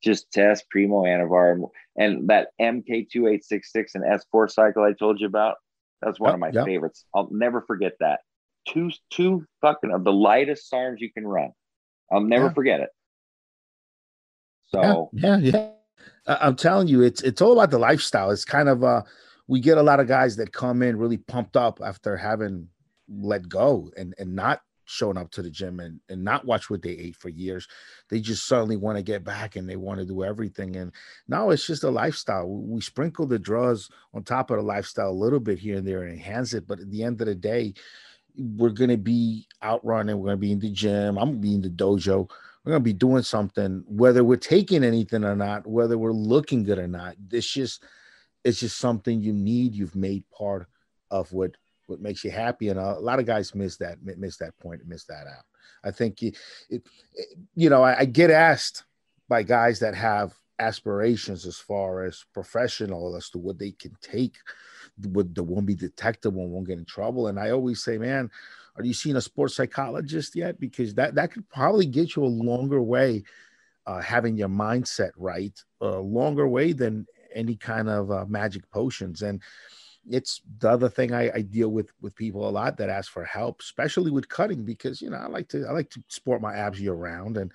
Just test Primo, Anavar, and that MK2866 and S4 cycle I told you about. That's one of my favorites. I'll never forget that. Two fucking of the lightest SARMs you can run. I'll never forget it. So yeah. I'm telling you, it's all about the lifestyle. It's kind of we get a lot of guys that come in really pumped up after having let go and not showing up to the gym and not watch what they ate for years. They just suddenly want to get back and they want to do everything. And now it's just a lifestyle. We sprinkle the drugs on top of the lifestyle a little bit here and there and enhance it. But at the end of the day, we're going to be out running. We're going to be in the gym. I'm going to be in the dojo. We're going to be doing something, whether we're taking anything or not, whether we're looking good or not. It's just something you need. You've made part of what makes you happy. And a lot of guys miss that point and miss that out. I think, I get asked by guys that have aspirations as far as professional as to what they can take, what that won't be detectable and won't get in trouble. And I always say, man, are you seeing a sports psychologist yet? Because that could probably get you a longer way, having your mindset right, a longer way than any kind of magic potions. And it's the other thing I deal with people a lot that ask for help, especially with cutting, because I like to sport my abs year round, and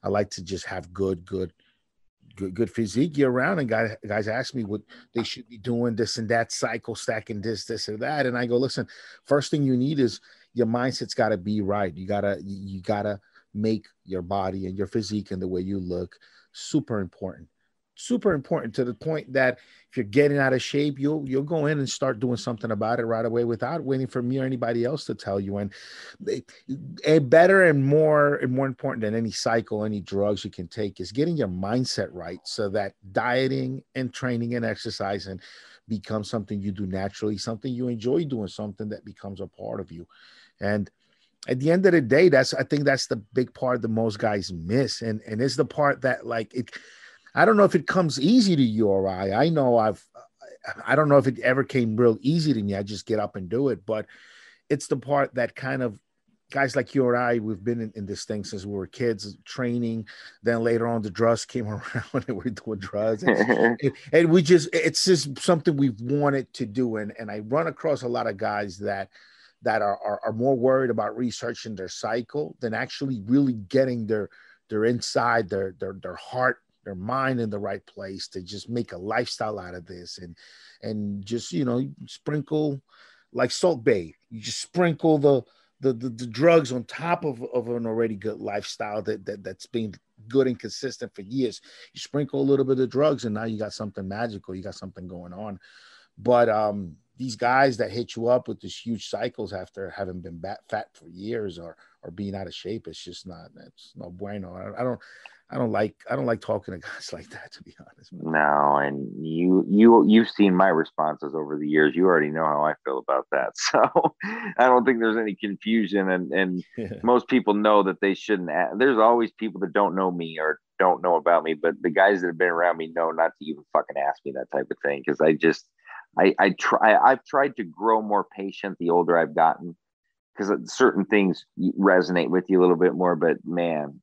I like to just have good physique year round. And guys ask me what they should be doing, this and that, cycle stacking this or that, and I go, listen, first thing you need is your mindset's got to be right. You gotta make your body and your physique and the way you look super important to the point that if you're getting out of shape, you'll go in and start doing something about it right away without waiting for me or anybody else to tell you. And better and more important than any cycle, any drugs you can take is getting your mindset right, so that dieting and training and exercising becomes something you do naturally, something you enjoy doing, something that becomes a part of you. And at the end of the day, I think that's the big part that most guys miss. And it's the part that, like, I don't know if it comes easy to you or I know I don't know if it ever came real easy to me. I just get up and do it. But it's the part that kind of guys like you or I, we've been in this thing since we were kids, training. Then later on, the drugs came around and we're doing drugs. And it's just something we've wanted to do. And I run across a lot of guys that are more worried about researching their cycle than actually really getting their inside, their heart, their mind in the right place to just make a lifestyle out of this, and just sprinkle like Salt Bay. You just sprinkle the drugs on top of an already good lifestyle that's been good and consistent for years. You sprinkle a little bit of drugs, and now you got something magical. You got something going on. But these guys that hit you up with these huge cycles after having been fat for years or being out of shape, it's no bueno. I don't like talking to guys like that, to be honest. No, and you've seen my responses over the years. You already know how I feel about that. So I don't think there's any confusion, and most people know that they shouldn't. There's always people that don't know me or don't know about me, but the guys that have been around me know not to even fucking ask me that type of thing, because I've tried to grow more patient the older I've gotten, because certain things resonate with you a little bit more. But man,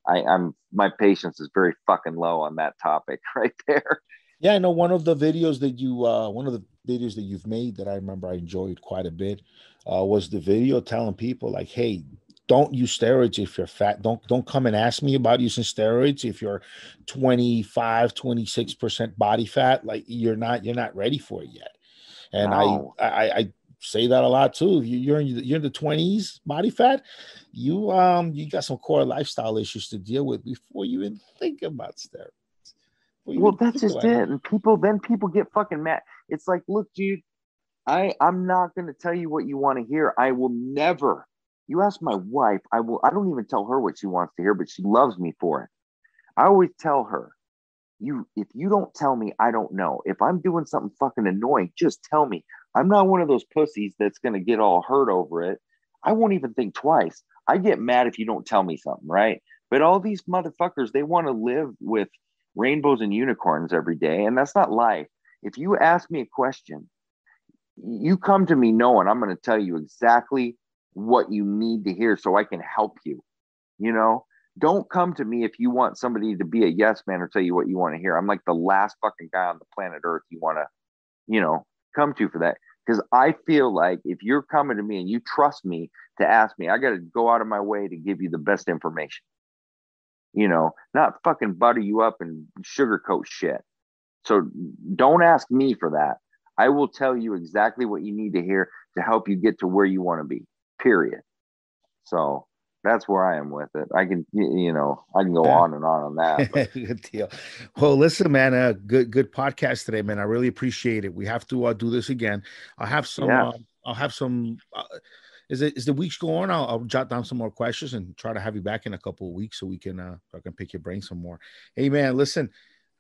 my patience is very fucking low on that topic right there. Yeah, I know one of the videos that you've made that I remember I enjoyed quite a bit was the video telling people, like, hey, don't use steroids if you're fat. Don't come and ask me about using steroids if you're 26% body fat. Like, you're not ready for it yet. And no. I say that a lot too. If you're in the 20s body fat, you got some core lifestyle issues to deal with before you even think about steroids. Well, that's just it. And people get fucking mad. It's like, look, dude, I'm not going to tell you what you want to hear. I will never. You ask my wife, I don't even tell her what she wants to hear, but she loves me for it. I always tell her, if you don't tell me, I don't know. If I'm doing something fucking annoying, just tell me. I'm not one of those pussies that's going to get all hurt over it. I won't even think twice. I get mad if you don't tell me something, right? But all these motherfuckers, they want to live with rainbows and unicorns every day, and that's not life. If you ask me a question, you come to me knowing I'm going to tell you exactly what you need to hear so I can help you. Don't come to me if you want somebody to be a yes man or tell you what you want to hear. I'm like the last fucking guy on the planet Earth you want to, come to for that. Because I feel like if you're coming to me and you trust me to ask me, I got to go out of my way to give you the best information. not fucking butter you up and sugarcoat shit. So don't ask me for that. I will tell you exactly what you need to hear to help you get to where you want to be, period. So that's where I am with it. I can go on and on that. Good deal. Well, listen, man, good podcast today, man. I really appreciate it. We have to do this again. I'll have some. Yeah. As the weeks go on, I'll jot down some more questions and try to have you back in a couple of weeks so I can pick your brain some more. Hey, man, listen.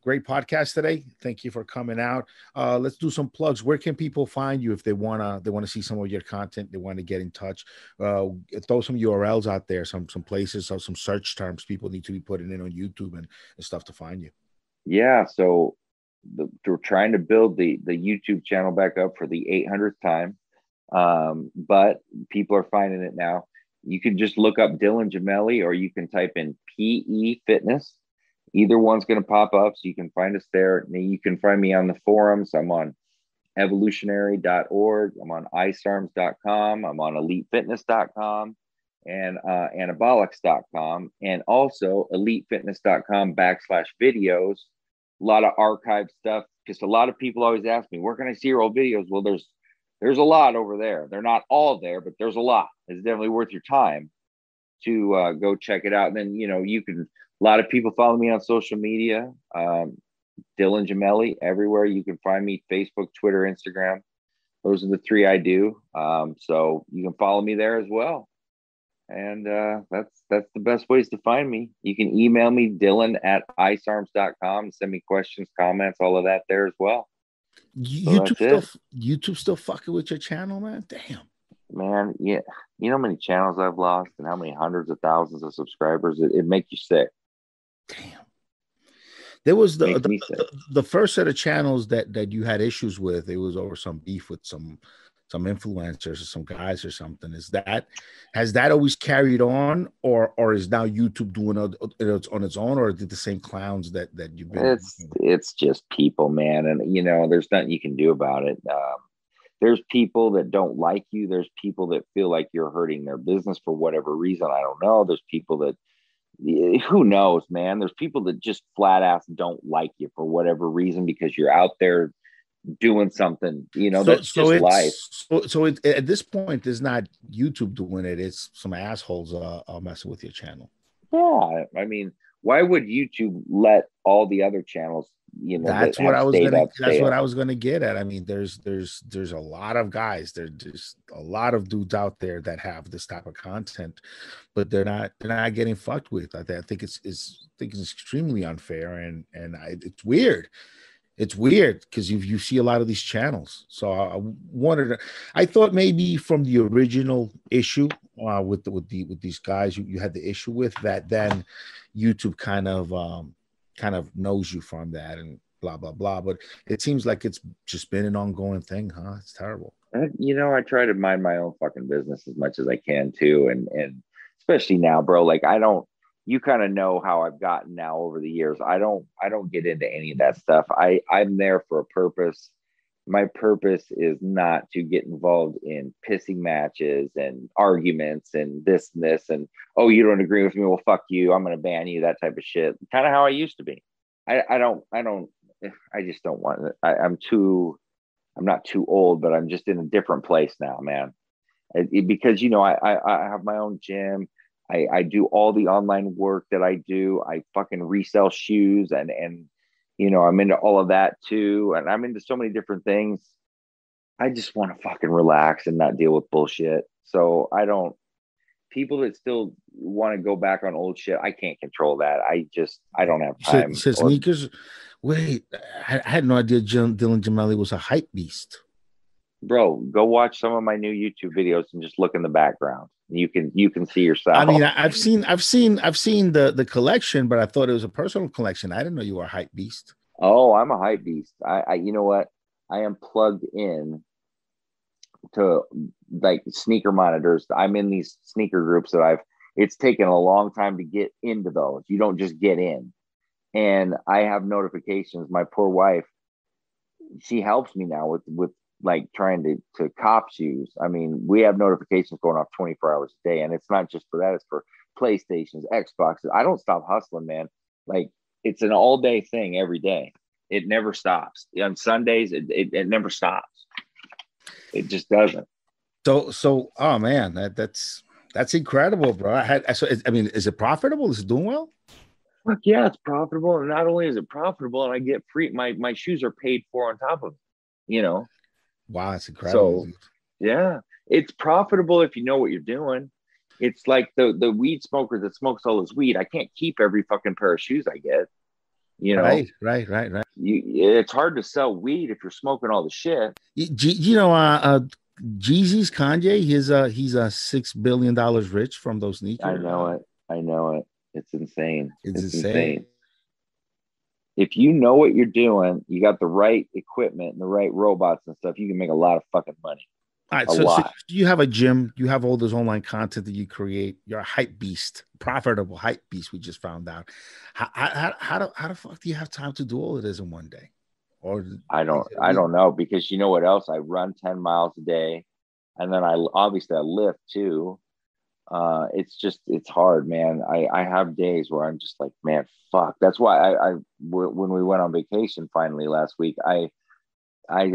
Great podcast today. Thank you for coming out. Let's do some plugs. Where can people find you if they wanna see some of your content? They want to get in touch. Throw some URLs out there, some places, or some search terms people need to be putting in on YouTube and stuff to find you. Yeah. So we're trying to build the YouTube channel back up for the 800th time, but people are finding it now. You can just look up Dylan Gemelli, or you can type in PE Fitness. Either one's going to pop up, so you can find us there. You can find me on the forums. I'm on evolutionary.org. I'm on isarms.com. I'm on elitefitness.com and anabolics.com, and also elitefitness.com/videos. A lot of archive stuff, because a lot of people always ask me, where can I see your old videos? Well, there's a lot over there. They're not all there, but there's a lot. It's definitely worth your time to go check it out. And then, you can, a lot of people follow me on social media. Dylan Gemelli everywhere. You can find me Facebook, Twitter, Instagram. Those are the three I do. So you can follow me there as well. And that's the best ways to find me. You can email me, dylan@isarms.com, send me questions, comments, all of that there as well. YouTube still fucking with your channel, man? Damn. Man, yeah. You know how many channels I've lost and how many hundreds of thousands of subscribers? It makes you sick. Damn. There was the first set of channels that you had issues with. It was over some beef with some influencers or some guys or something. Has that always carried on, or is now YouTube doing it on its own, or did the same clowns that you've been? It's just people, man, and there's nothing you can do about it. There's people that don't like you. There's people that feel like you're hurting their business for whatever reason. I don't know. There's people that, who knows, man. There's people that just flat ass don't like you for whatever reason because you're out there doing something. That's just life. So at this point, it's not YouTube doing it. It's some assholes messing with your channel. Yeah, I mean, why would YouTube let all the other channels? That's what I was gonna get at. I mean, there's a lot of guys, there's a lot of dudes out there that have this type of content, but they're not getting fucked with. I think it's extremely unfair, and it's weird. It's weird because you see a lot of these channels. So I thought maybe from the original issue with these guys you had the issue with that, then YouTube kind of knows you from that and blah blah blah. But it seems like it's just been an ongoing thing, huh? It's terrible. I try to mind my own fucking business as much as I can too, and especially now, bro. Like you kind of know how I've gotten now over the years. I don't get into any of that stuff. I'm there for a purpose. My purpose is not to get involved in pissing matches and arguments and this and this and, oh, you don't agree with me, well, fuck you, I'm going to ban you, that type of shit. Kind of how I used to be. I just don't want it. I'm not too old, but I'm just in a different place now, man. Because I have my own gym. I do all the online work that I do. I fucking resell shoes and I'm into all of that too. And I'm into so many different things. I just want to fucking relax and not deal with bullshit. So people that still want to go back on old shit, I can't control that. I don't have time. So sneakers. Wait, I had no idea Dylan Gemelli was a hype beast. Bro, go watch some of my new YouTube videos and just look in the background. You can see yourself. I mean, I've seen the collection, but I thought it was a personal collection. I didn't know you were a hype beast. Oh, I'm a hype beast. I you know what? I am plugged in to like sneaker monitors. I'm in these sneaker groups that it's taken a long time to get into those. You don't just get in. And I have notifications. My poor wife, she helps me now with like trying to cop shoes. I mean, we have notifications going off 24 hours a day, and it's not just for that, it's for PlayStations, Xboxes. I don't stop hustling, man. Like, it's an all day thing every day. It never stops. On Sundays, it never stops. It just doesn't. So, oh man, that's incredible, bro. I mean, is it profitable? Is it doing well? Fuck yeah, it's profitable. And not only is it profitable, and I get free, my shoes are paid for on top of it, you know? Wow, that's incredible. So, yeah, it's profitable if you know what you're doing. It's like the weed smoker that smokes all his weed. I can't keep every fucking pair of shoes I get, you know? Right. It's hard to sell weed if you're smoking all the shit. You know, Jeezy's Kanye, he's $6 billion rich from those sneakers. I know it. It's insane. It's insane. If you know what you're doing, you got the right equipment and the right robots and stuff, you can make a lot of fucking money. All right, so you have a gym, you have all this online content that you create. You're a hype beast, profitable hype beast. We just found out. How the fuck do you have time to do all of this in one day? Or I don't know, because you know what else? I run 10 miles a day, and then I lift too. It's hard, man. I have days where I'm just like, man, fuck. That's why when we went on vacation finally last week, I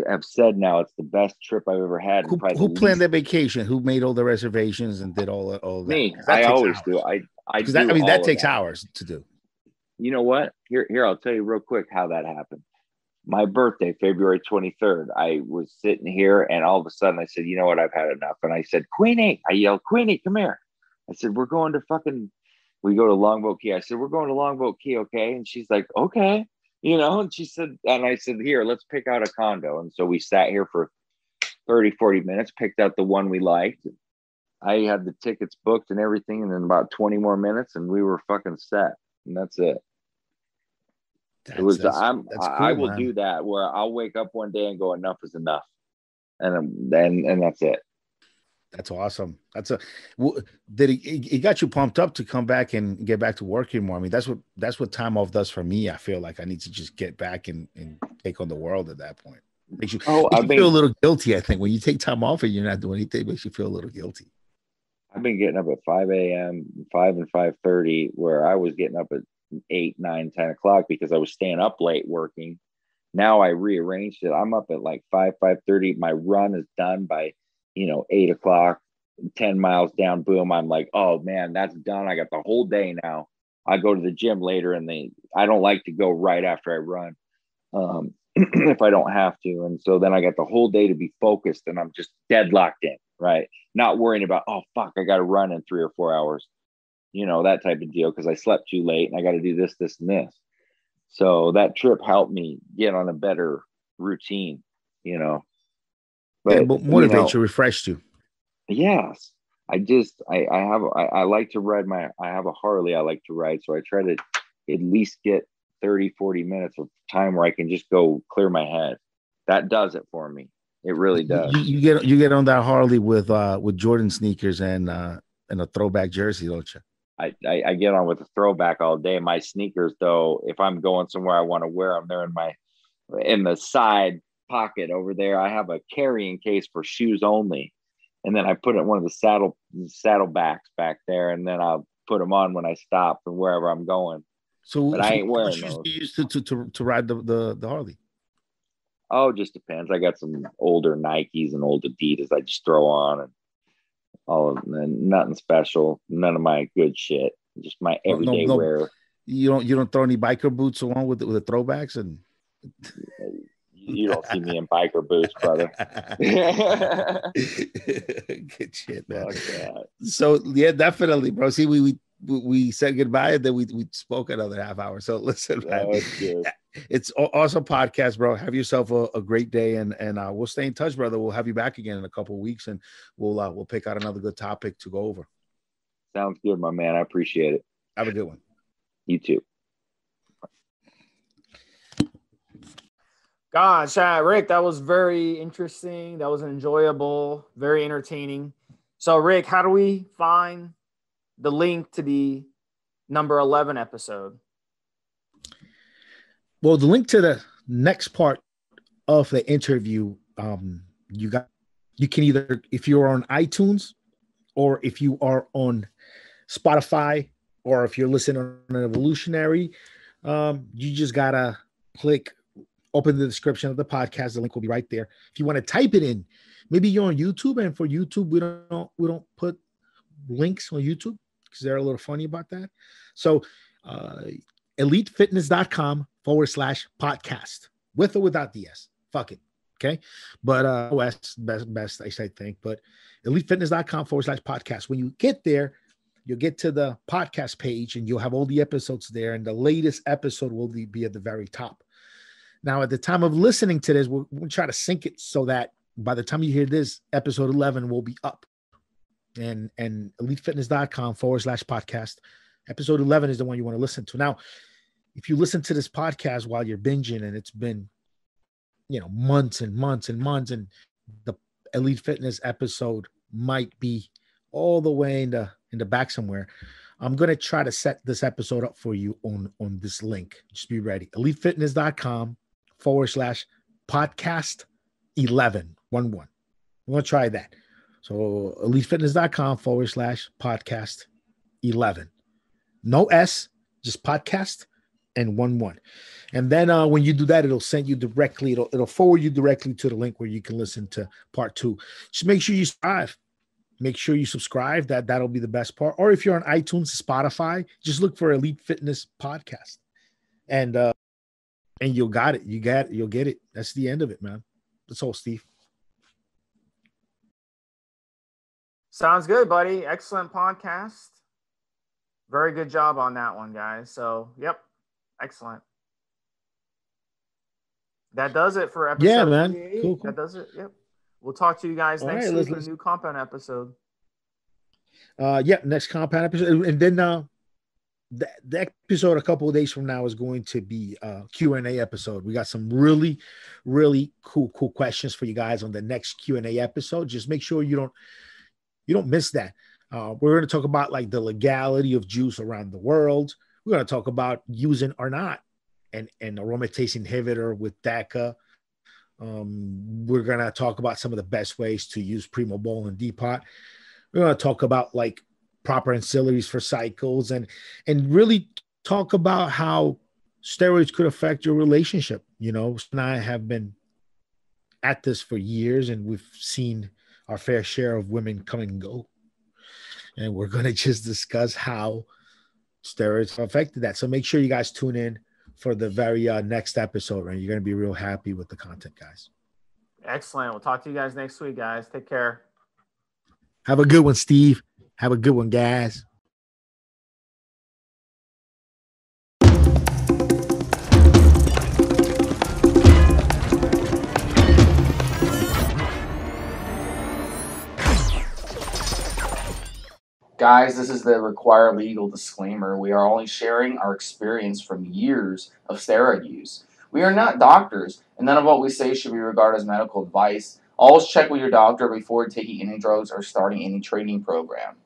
have said now it's the best trip I've ever had. Who planned the vacation? Who made all the reservations and did all that? Me. I always do. That takes hours to do. You know what? Here, I'll tell you real quick how that happened. My birthday, February 23rd, I was sitting here and all of a sudden I said, you know what? I've had enough. And I said, Queenie, I yelled, Queenie, come here. I said, we go to Longboat Key. I said, we're going to Longboat Key. Okay. And she's like, okay. You know, and she said, and I said, here, let's pick out a condo. And so we sat here for 30, 40 minutes, picked out the one we liked. I had the tickets booked and everything. And then about 20 more minutes and we were fucking set. And that's it. I will do that where I'll wake up one day and go, enough is enough. And that's it. That's awesome. It got you pumped up to come back and get back to working more. I mean, that's what time off does for me. I feel like I need to just get back and take on the world at that point. Makes you feel a little guilty. I think when you take time off and you're not doing anything, it makes you feel a little guilty. I've been getting up at 5 a.m., 5 and 5:30, where I was getting up at 8, 9, 10 o'clock because I was staying up late working. Now I rearranged it. I'm up at like 5:30. My run is done by 8 o'clock, 10 miles down, boom. I'm like, oh man, that's done. I got the whole day now. I go to the gym later and I don't like to go right after I run if I don't have to. And so then I got the whole day to be focused and I'm just deadlocked in, right? Not worrying about, oh fuck, I got to run in 3 or 4 hours, that type of deal. Cause I slept too late and I got to do this, this, and this. So that trip helped me get on a better routine, But motivate you, refreshed you. Yes. I like to ride I have a Harley I like to ride. So I try to at least get 30, 40 minutes of time where I can just go clear my head. That does it for me. It really does. You get on that Harley with Jordan sneakers and a throwback jersey, don't you? I get on with a throwback all day. My sneakers, though, if I'm going somewhere I want to wear them, they're in the side pocket over there. I have a carrying case for shoes only, and then I put it in one of the saddlebacks back there, and then I'll put them on when I stop and wherever I'm going. But I ain't wearing those. You used to ride the Harley? Oh, it just depends. I got some older Nikes and old Adidas I just throw on, and nothing special. None of my good shit. Just my everyday wear. You don't throw any biker boots along with the throwbacks and. You don't see me in biker boots, brother. Good shit, man. So yeah, definitely, bro. See, we said goodbye and then we spoke another half hour. So listen, man, it's awesome podcast, bro. Have yourself a great day, and we'll stay in touch, brother. We'll have you back again in a couple of weeks, and we'll pick out another good topic to go over. Sounds good, my man. I appreciate it. Have a good one. You too. Gosh, Rick, that was very interesting. That was enjoyable, very entertaining. So, Rick, how do we find the link to the number 11 episode? Well, the link to the next part of the interview, you can either, if you're on iTunes or if you are on Spotify, or if you're listening on an Evolutionary, you just gotta open the description of the podcast. The link will be right there. If you want to type it in, maybe you're on YouTube, and for YouTube, we don't put links on YouTube because they're a little funny about that. So elitefitness.com/podcast, with or without the S. Fuck it. Okay. But OS best, I think. But elitefitness.com/podcast. When you get there, you'll get to the podcast page and you'll have all the episodes there. And the latest episode will be at the very top. Now, at the time of listening to this, we'll try to sync it so that by the time you hear this, episode 11 will be up. And elitefitness.com/podcast. Episode 11 is the one you want to listen to. Now, if you listen to this podcast while you're binging and it's been, months and months and months, and the Elite Fitness episode might be all the way in the back somewhere, I'm going to try to set this episode up for you on this link. Just be ready. elitefitness.com/podcast 11. I'm going to try that. So elitefitness.com/podcast 11. No S, just podcast and 11. And then when you do that, it'll send you directly, it'll forward you directly to the link where you can listen to part 2. Just make sure you subscribe. Make sure you subscribe. That'll be the best part. Or if you're on iTunes, Spotify, just look for Elite Fitness Podcast. And you'll got it. You'll get it. That's the end of it, man. That's all, Steve. Sounds good, buddy. Excellent podcast. Very good job on that one, guys. So, yep. Excellent. That does it for episode. Yeah, man. Cool. That does it. Yep. We'll talk to you guys next week for a new compound episode. Next compound episode. And then the episode a couple of days from now is going to be a Q&A episode. We got some really, really cool questions for you guys on the next Q&A episode. Just make sure you don't miss that. We're going to talk about like the legality of juice around the world. We're going to talk about using or not an aromatase inhibitor with DACA. We're going to talk about some of the best ways to use Primobol and Depot. We're going to talk about like proper ancillaries for cycles and really talk about how steroids could affect your relationship. And I have been at this for years, and we've seen our fair share of women come and go. And we're going to just discuss how steroids have affected that. So make sure you guys tune in for the very next episode, and you're going to be real happy with the content, guys. Excellent. We'll talk to you guys next week, guys. Take care. Have a good one, Steve. Have a good one, guys. Guys, this is the required legal disclaimer. We are only sharing our experience from years of steroid use. We are not doctors, and none of what we say should be regarded as medical advice. Always check with your doctor before taking any drugs or starting any training program.